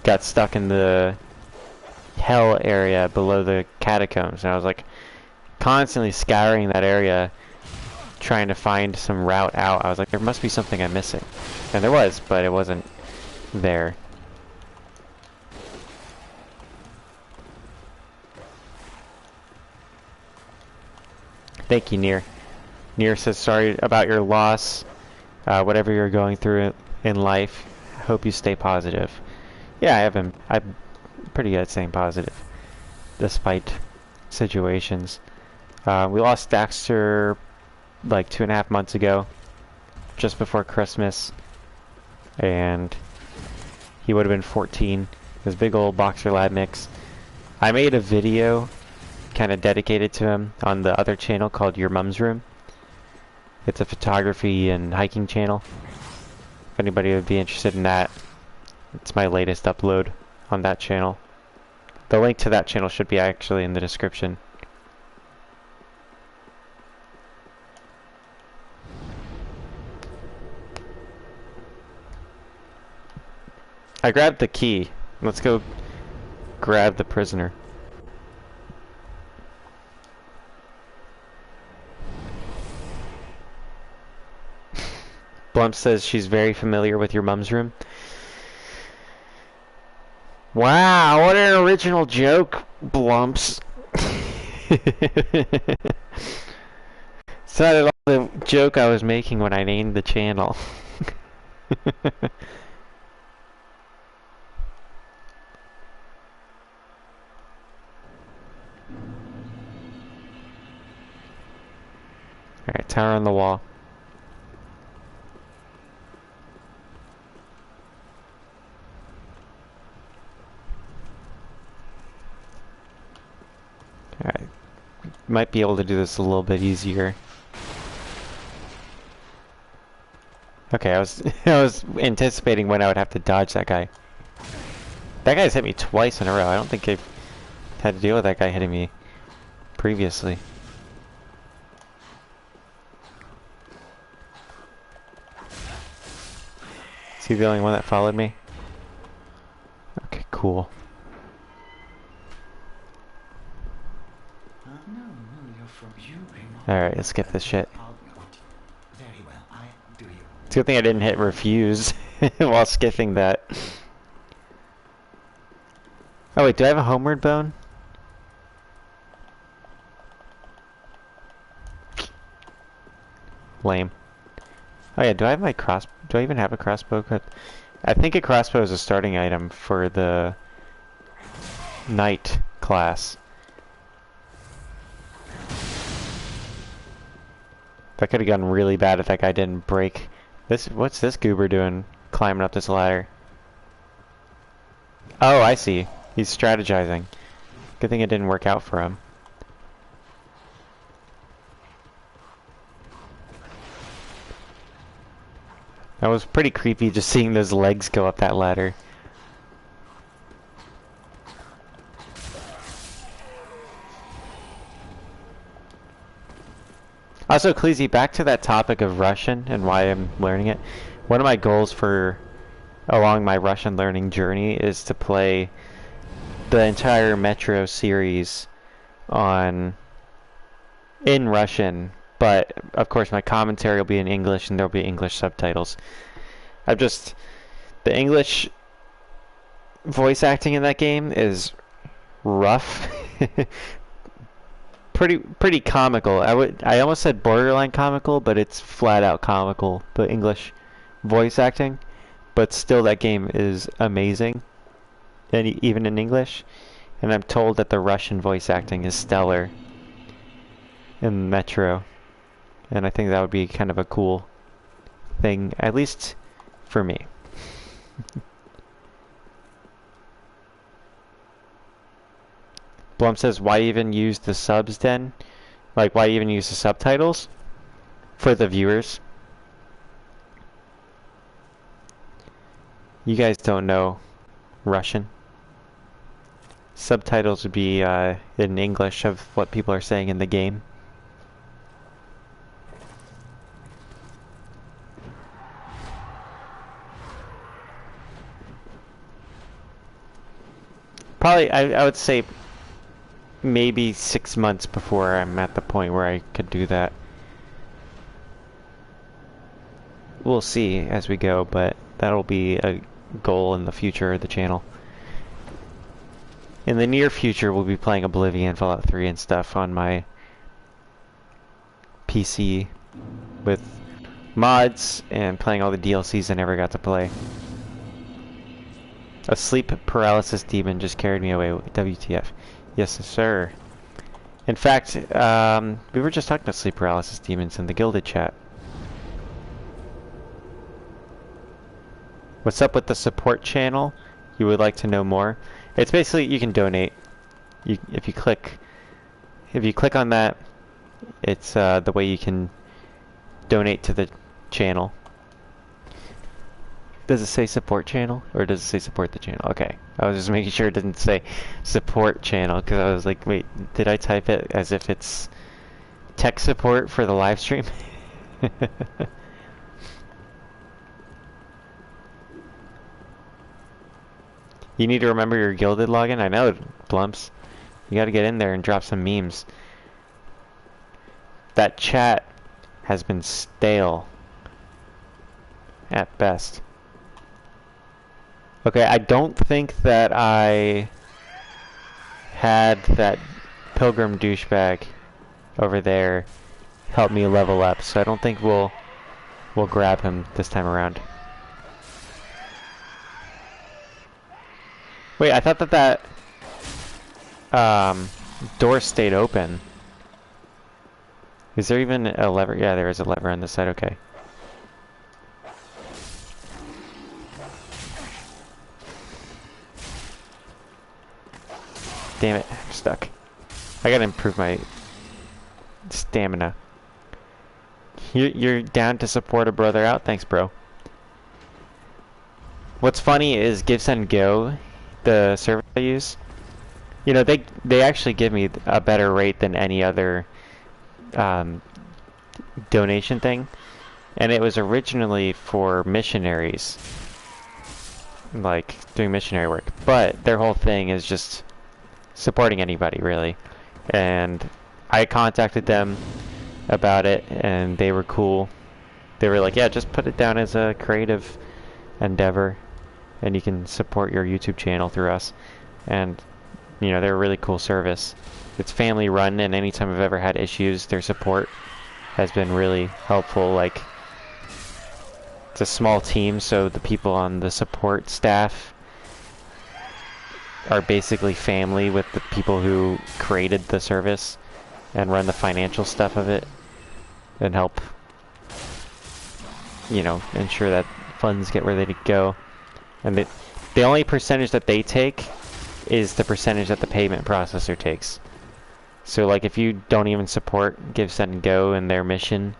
got stuck in the hell area below the catacombs, and I was like constantly scouring that area trying to find some route out. I was like, there must be something I'm missing, and there was, but it wasn't there. Thank you, Near. Near says sorry about your loss, whatever you're going through in life. Hope you stay positive. Yeah, I'm pretty good at staying positive despite situations. We lost Daxter like 2.5 months ago, just before Christmas, and he would have been 14. This big old boxer lab mix. I made a video kind of dedicated to him on the other channel called UrMums Room, It's a photography and hiking channel. If anybody would be interested in that, it's my latest upload on that channel. The link to that channel should be actually in the description. I grabbed the key. Let's go grab the prisoner. Blump says she's very familiar with UrMums Room. Wow, what an original joke, Blumps. It's not at all the joke I was making when I named the channel. Alright, tower on the wall. Alright, might be able to do this a little bit easier. Okay, I was anticipating when I would have to dodge that guy. That guy's hit me twice in a row. I don't think I've had to deal with that guy hitting me previously. Is he the only one that followed me? Okay, cool. Alright, let's get this shit. It's a good thing I didn't hit refuse while skipping that. Oh wait, do I have a homeward bone? Lame. Oh yeah, do I have my do I even have a crossbow equipped? I think a crossbow is a starting item for the knight class. That could have gone really bad if that guy didn't break. What's this goober doing climbing up this ladder? Oh, I see. He's strategizing. Good thing it didn't work out for him. That was pretty creepy just seeing those legs go up that ladder. Also, Cleasy, back to that topic of Russian and why I'm learning it. One of my goals along my Russian learning journey is to play the entire Metro series in Russian, but of course my commentary will be in English and there'll be English subtitles. The English voice acting in that game is rough. Pretty comical. I almost said borderline comical, but it's flat out comical, the English voice acting. But still, that game is amazing, and even in English. And I'm told that the Russian voice acting is stellar in Metro, and I think that would be kind of a cool thing, at least for me. Blum says, why even use the subs then? Like, why even use the subtitles? For the viewers. You guys don't know Russian. Subtitles would be in English of what people are saying in the game. Probably, I would say maybe 6 months before I'm at the point where I could do that. We'll see as we go, but that'll be a goal in the future of the channel. In the near future, we'll be playing Oblivion, Fallout 3 and stuff on my PC with mods and playing all the DLCs I never got to play. A sleep paralysis demon just carried me away. WTF. Yes, sir. In fact, we were just talking about sleep paralysis demons in the Gilded chat. What's up with the support channel? You would like to know more? It's basically, you can donate. If you click on that, it's the way you can donate to the channel. Does it say support channel, or does it say support the channel? Okay, I was just making sure it didn't say support channel, because I was like, wait, did I type it as if it's tech support for the live stream? You need to remember your Gilded login? I know, Blumps. You gotta get in there and drop some memes. That chat has been stale at best. Okay, I don't think that I had that pilgrim douchebag over there help me level up, so I don't think we'll grab him this time around. Wait, I thought that door stayed open. Is there even a lever? Yeah, there is a lever on this side, okay. Damn it, I'm stuck. I gotta improve my stamina. You're down to support a brother out? Thanks, bro. What's funny is Give, Send, Go, the service I use. You know, they actually give me a better rate than any other donation thing. And it was originally for missionaries. Like, doing missionary work. But their whole thing is just supporting anybody, really. And I contacted them about it, and they were cool. They were like, yeah, just put it down as a creative endeavor, and you can support your YouTube channel through us. And, you know, they're a really cool service. It's family run, and anytime I've ever had issues, their support has been really helpful. Like, it's a small team, so the people on the support staff are basically family with the people who created the service and run the financial stuff of it and help, you know, ensure that funds get where they need to go. And the only percentage that they take is the percentage that the payment processor takes. So, like, if you don't even support Give, Send, and Go and their mission,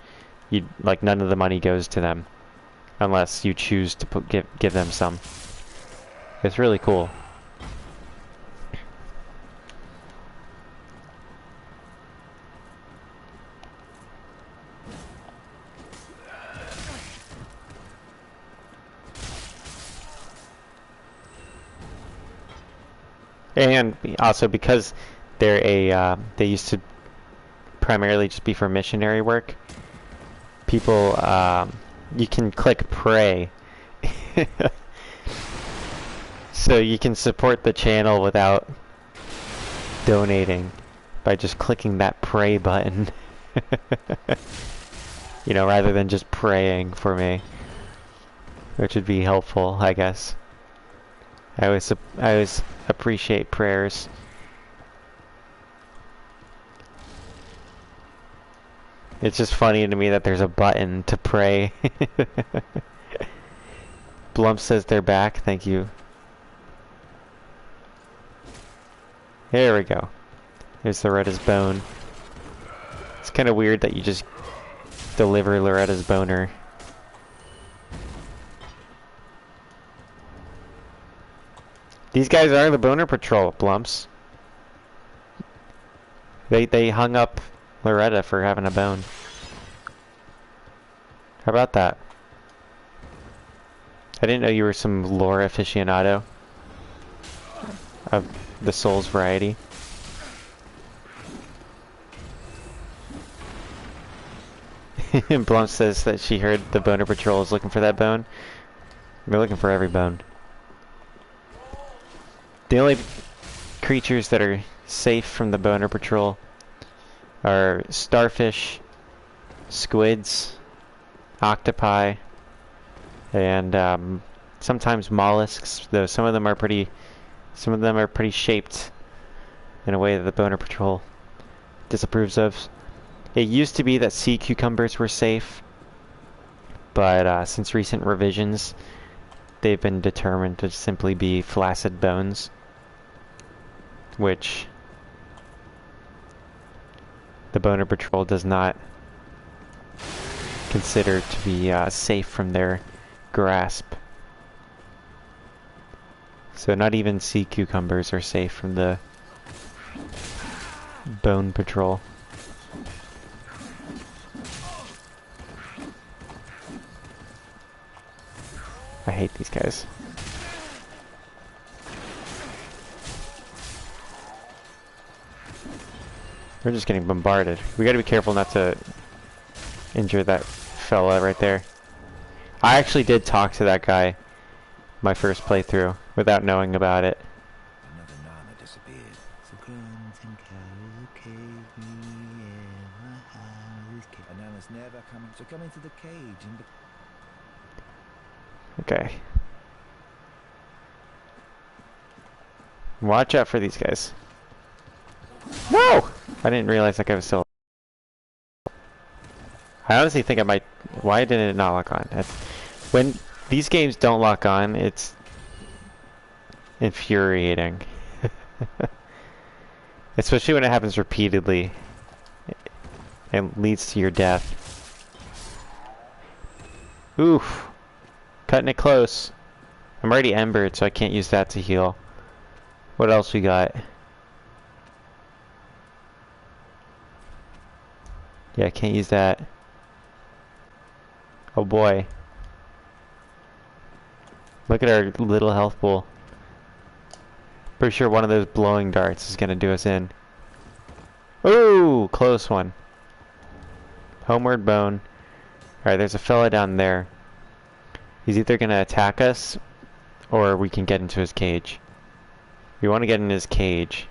like, none of the money goes to them unless you choose to give them some. It's really cool. And also because they're they used to primarily just be for missionary work, people, you can click pray. So you can support the channel without donating by just clicking that pray button. You know, rather than just praying for me, which would be helpful, I guess. I always appreciate prayers. It's just funny to me that there's a button to pray. Blump says they're back. Thank you. There we go. There's Loretta's bone. It's kind of weird that you just deliver Loretta's boner. These guys are the boner patrol, Blumps. They hung up Loretta for having a bone. How about that? I didn't know you were some lore aficionado of the Souls variety. Blump says that she heard the boner patrol is looking for that bone. They're looking for every bone. The only creatures that are safe from the boner patrol are starfish, squids, octopi, and sometimes mollusks. Though some of them are pretty shaped in a way that the boner patrol disapproves of. It used to be that sea cucumbers were safe, but since recent revisions, they've been determined to simply be flaccid bones, which the boner patrol does not consider to be safe from their grasp. So not even sea cucumbers are safe from the bone patrol. I hate these guys. We're just getting bombarded. We gotta be careful not to injure that fella right there. I actually did talk to that guy my first playthrough without knowing about it. Another Nana disappeared. So grunts and cows cave me in my house. And Nana's never coming. So come into the cage and... Okay. Watch out for these guys. No! I didn't realize that guy was still... I honestly think I might... Why didn't it not lock on? When these games don't lock on, it's infuriating. Especially when it happens repeatedly. It leads to your death. Oof. Cutting it close. I'm already embered, so I can't use that to heal. What else we got? Yeah, I can't use that. Oh boy. Look at our little health pool. Pretty sure one of those blowing darts is gonna do us in. Ooh, close one. Homeward bone. Alright, there's a fella down there. He's either gonna attack us, or we can get into his cage. We want to get in his cage.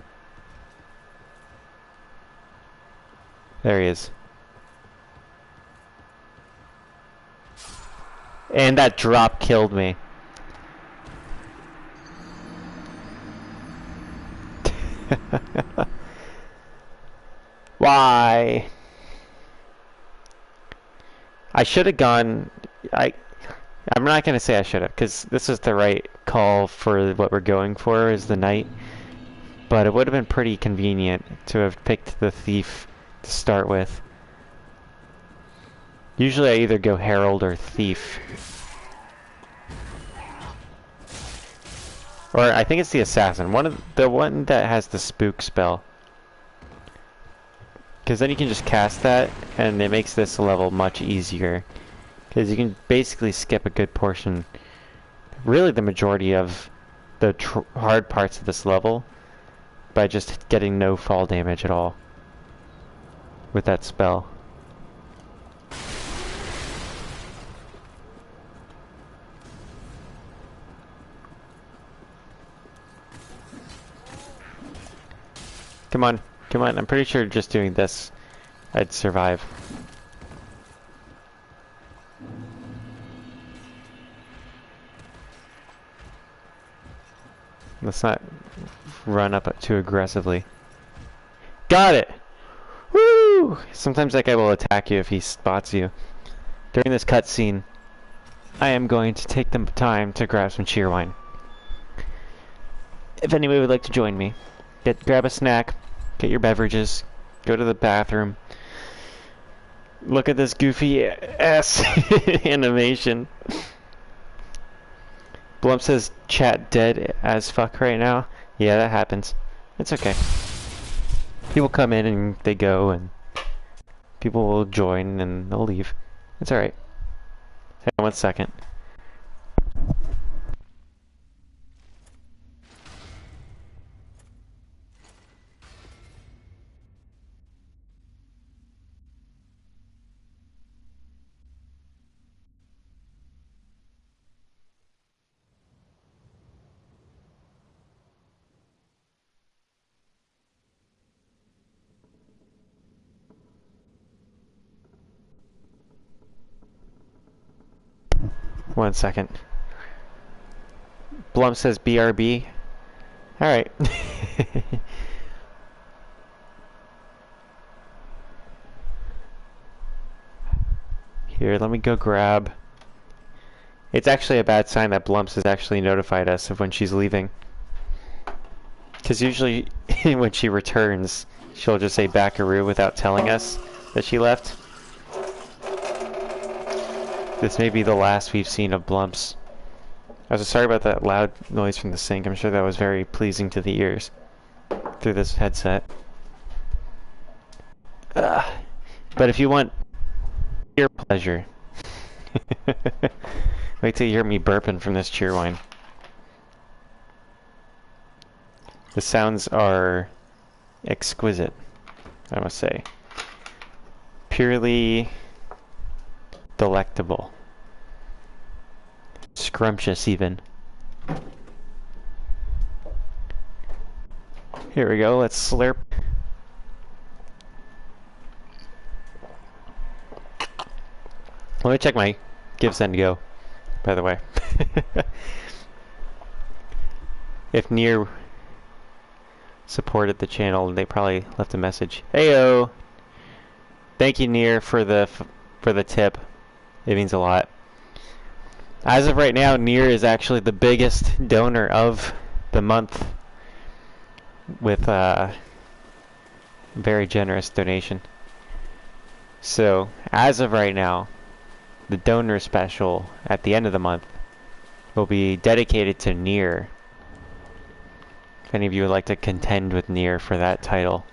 There he is. And that drop killed me. Why? I should have gone... I'm not going to say I should have, because this is the right call for what we're going for, is the knight. But it would have been pretty convenient to have picked the thief to start with. Usually I either go herald or thief. Or I think it's the assassin. The one that has the spook spell. Because then you can just cast that, and it makes this level much easier. Because you can basically skip a good portion, really the majority of the hard parts of this level, by just getting no fall damage at all with that spell. Come on, come on, I'm pretty sure just doing this, I'd survive. Let's not run up too aggressively. Got it! Woo! Sometimes that guy will attack you if he spots you. During this cutscene, I am going to take the time to grab some cheer wine. If anybody would like to join me, grab a snack, get your beverages, go to the bathroom. Look at this goofy ass animation. Blump says chat dead as fuck right now. Yeah, that happens. It's okay. People come in and they go, and people will join and they'll leave. It's alright. Hang on 1 second. One second. Blum says BRB. Alright. Here, let me go grab. It's actually a bad sign that Blumps has actually notified us of when she's leaving. Because usually when she returns, she'll just say Backaroo without telling us that she left. This may be the last we've seen of Blumps. I was sorry about that loud noise from the sink. I'm sure that was very pleasing to the ears through this headset. Ugh. But if you want ear pleasure, wait till you hear me burping from this cheerwine. The sounds are exquisite, I must say. Purely delectable. Scrumptious, even. Here we go, let's slurp. Let me check my Give Send Go, by the way. If Nier supported the channel, they probably left a message. Heyo! Thank you, Nier, for the tip. It means a lot. As of right now, Nier is actually the biggest donor of the month with a very generous donation. So, as of right now, the donor special at the end of the month will be dedicated to Nier. If any of you would like to contend with Nier for that title.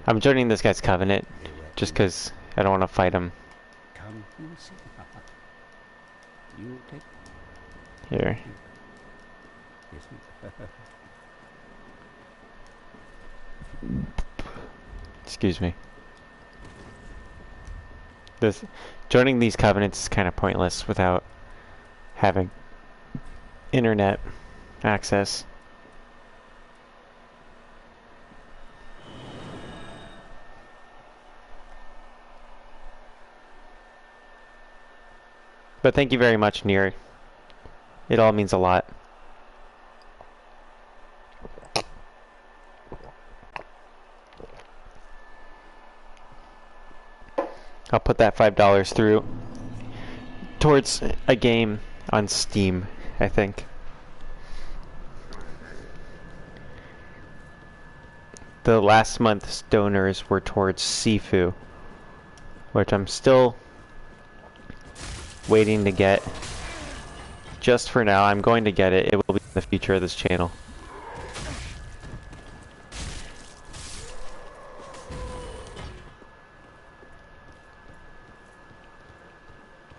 I'm joining this guy's covenant just because I don't want to fight him. Here. Excuse me. Joining these covenants is kind of pointless without having internet access. But thank you very much, Nier. It all means a lot. I'll put that $5 through towards a game on Steam, I think. The last month's donors were towards Sifu, which I'm still waiting to get. Just for now, I'm going to get it. It will be in the future of this channel.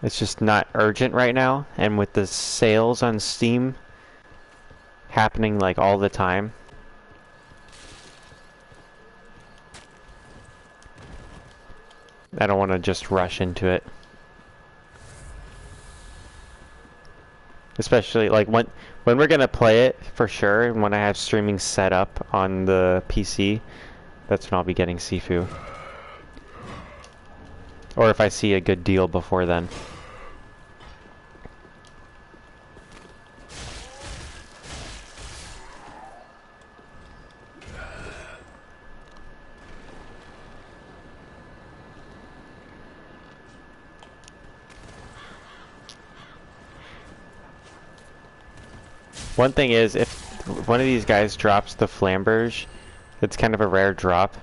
It's just not urgent right now, and with the sales on Steam happening like all the time, I don't want to just rush into it. Especially like when we're gonna play it for sure, and when I have streaming set up on the PC, that's when I'll be getting Sifu. Or if I see a good deal before then. One thing is, if one of these guys drops the Flamberge, it's kind of a rare drop.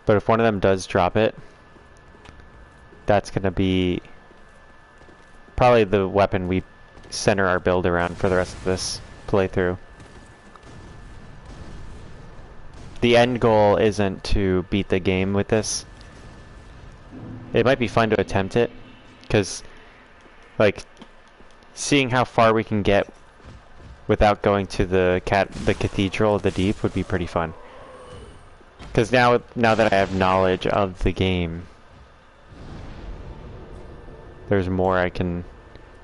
But if one of them does drop it, that's gonna be probably the weapon we center our build around for the rest of this playthrough. The end goal isn't to beat the game with this. It might be fun to attempt it, because like seeing how far we can get without going to the Cathedral of the Deep would be pretty fun. Because now that I have knowledge of the game, there's more I can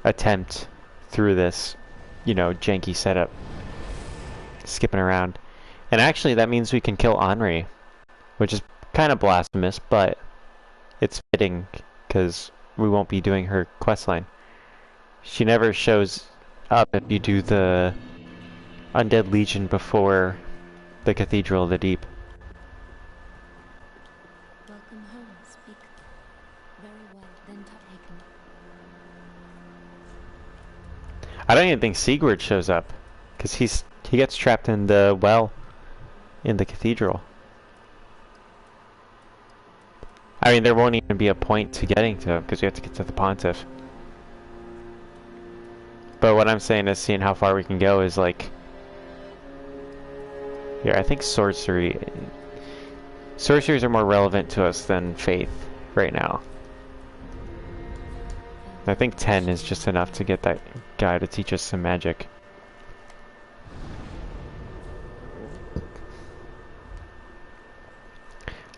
attempt through this, you know, janky setup. Skipping around. And actually that means we can kill Henri, which is kind of blasphemous, but it's fitting because we won't be doing her questline. She never shows up if you do the Undead Legion before the Cathedral of the Deep. Welcome home, speak. Very well, then taken. I don't even think Sigurd shows up, because he gets trapped in the well in the Cathedral. I mean, there won't even be a point to getting to because we have to get to the Pontiff. But what I'm saying is seeing how far we can go is like... Here, I think sorcery... Sorceries are more relevant to us than faith right now. I think 10 is just enough to get that guy to teach us some magic.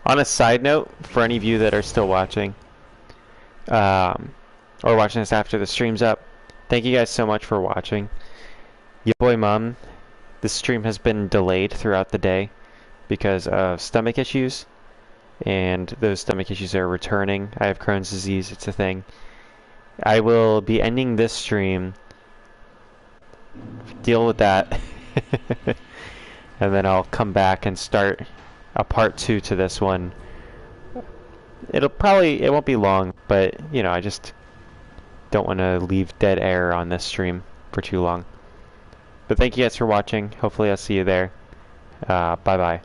On a side note, for any of you that are still watching, or watching this after the stream's up, thank you guys so much for watching. Yo boy mom, the stream has been delayed throughout the day because of stomach issues, and those stomach issues are returning. I have Crohn's disease, it's a thing. I will be ending this stream, deal with that, and then I'll come back and start a part 2 to this one. It won't be long, but you know, I just don't want to leave dead air on this stream for too long. But thank you guys for watching. Hopefully I'll see you there. Bye bye.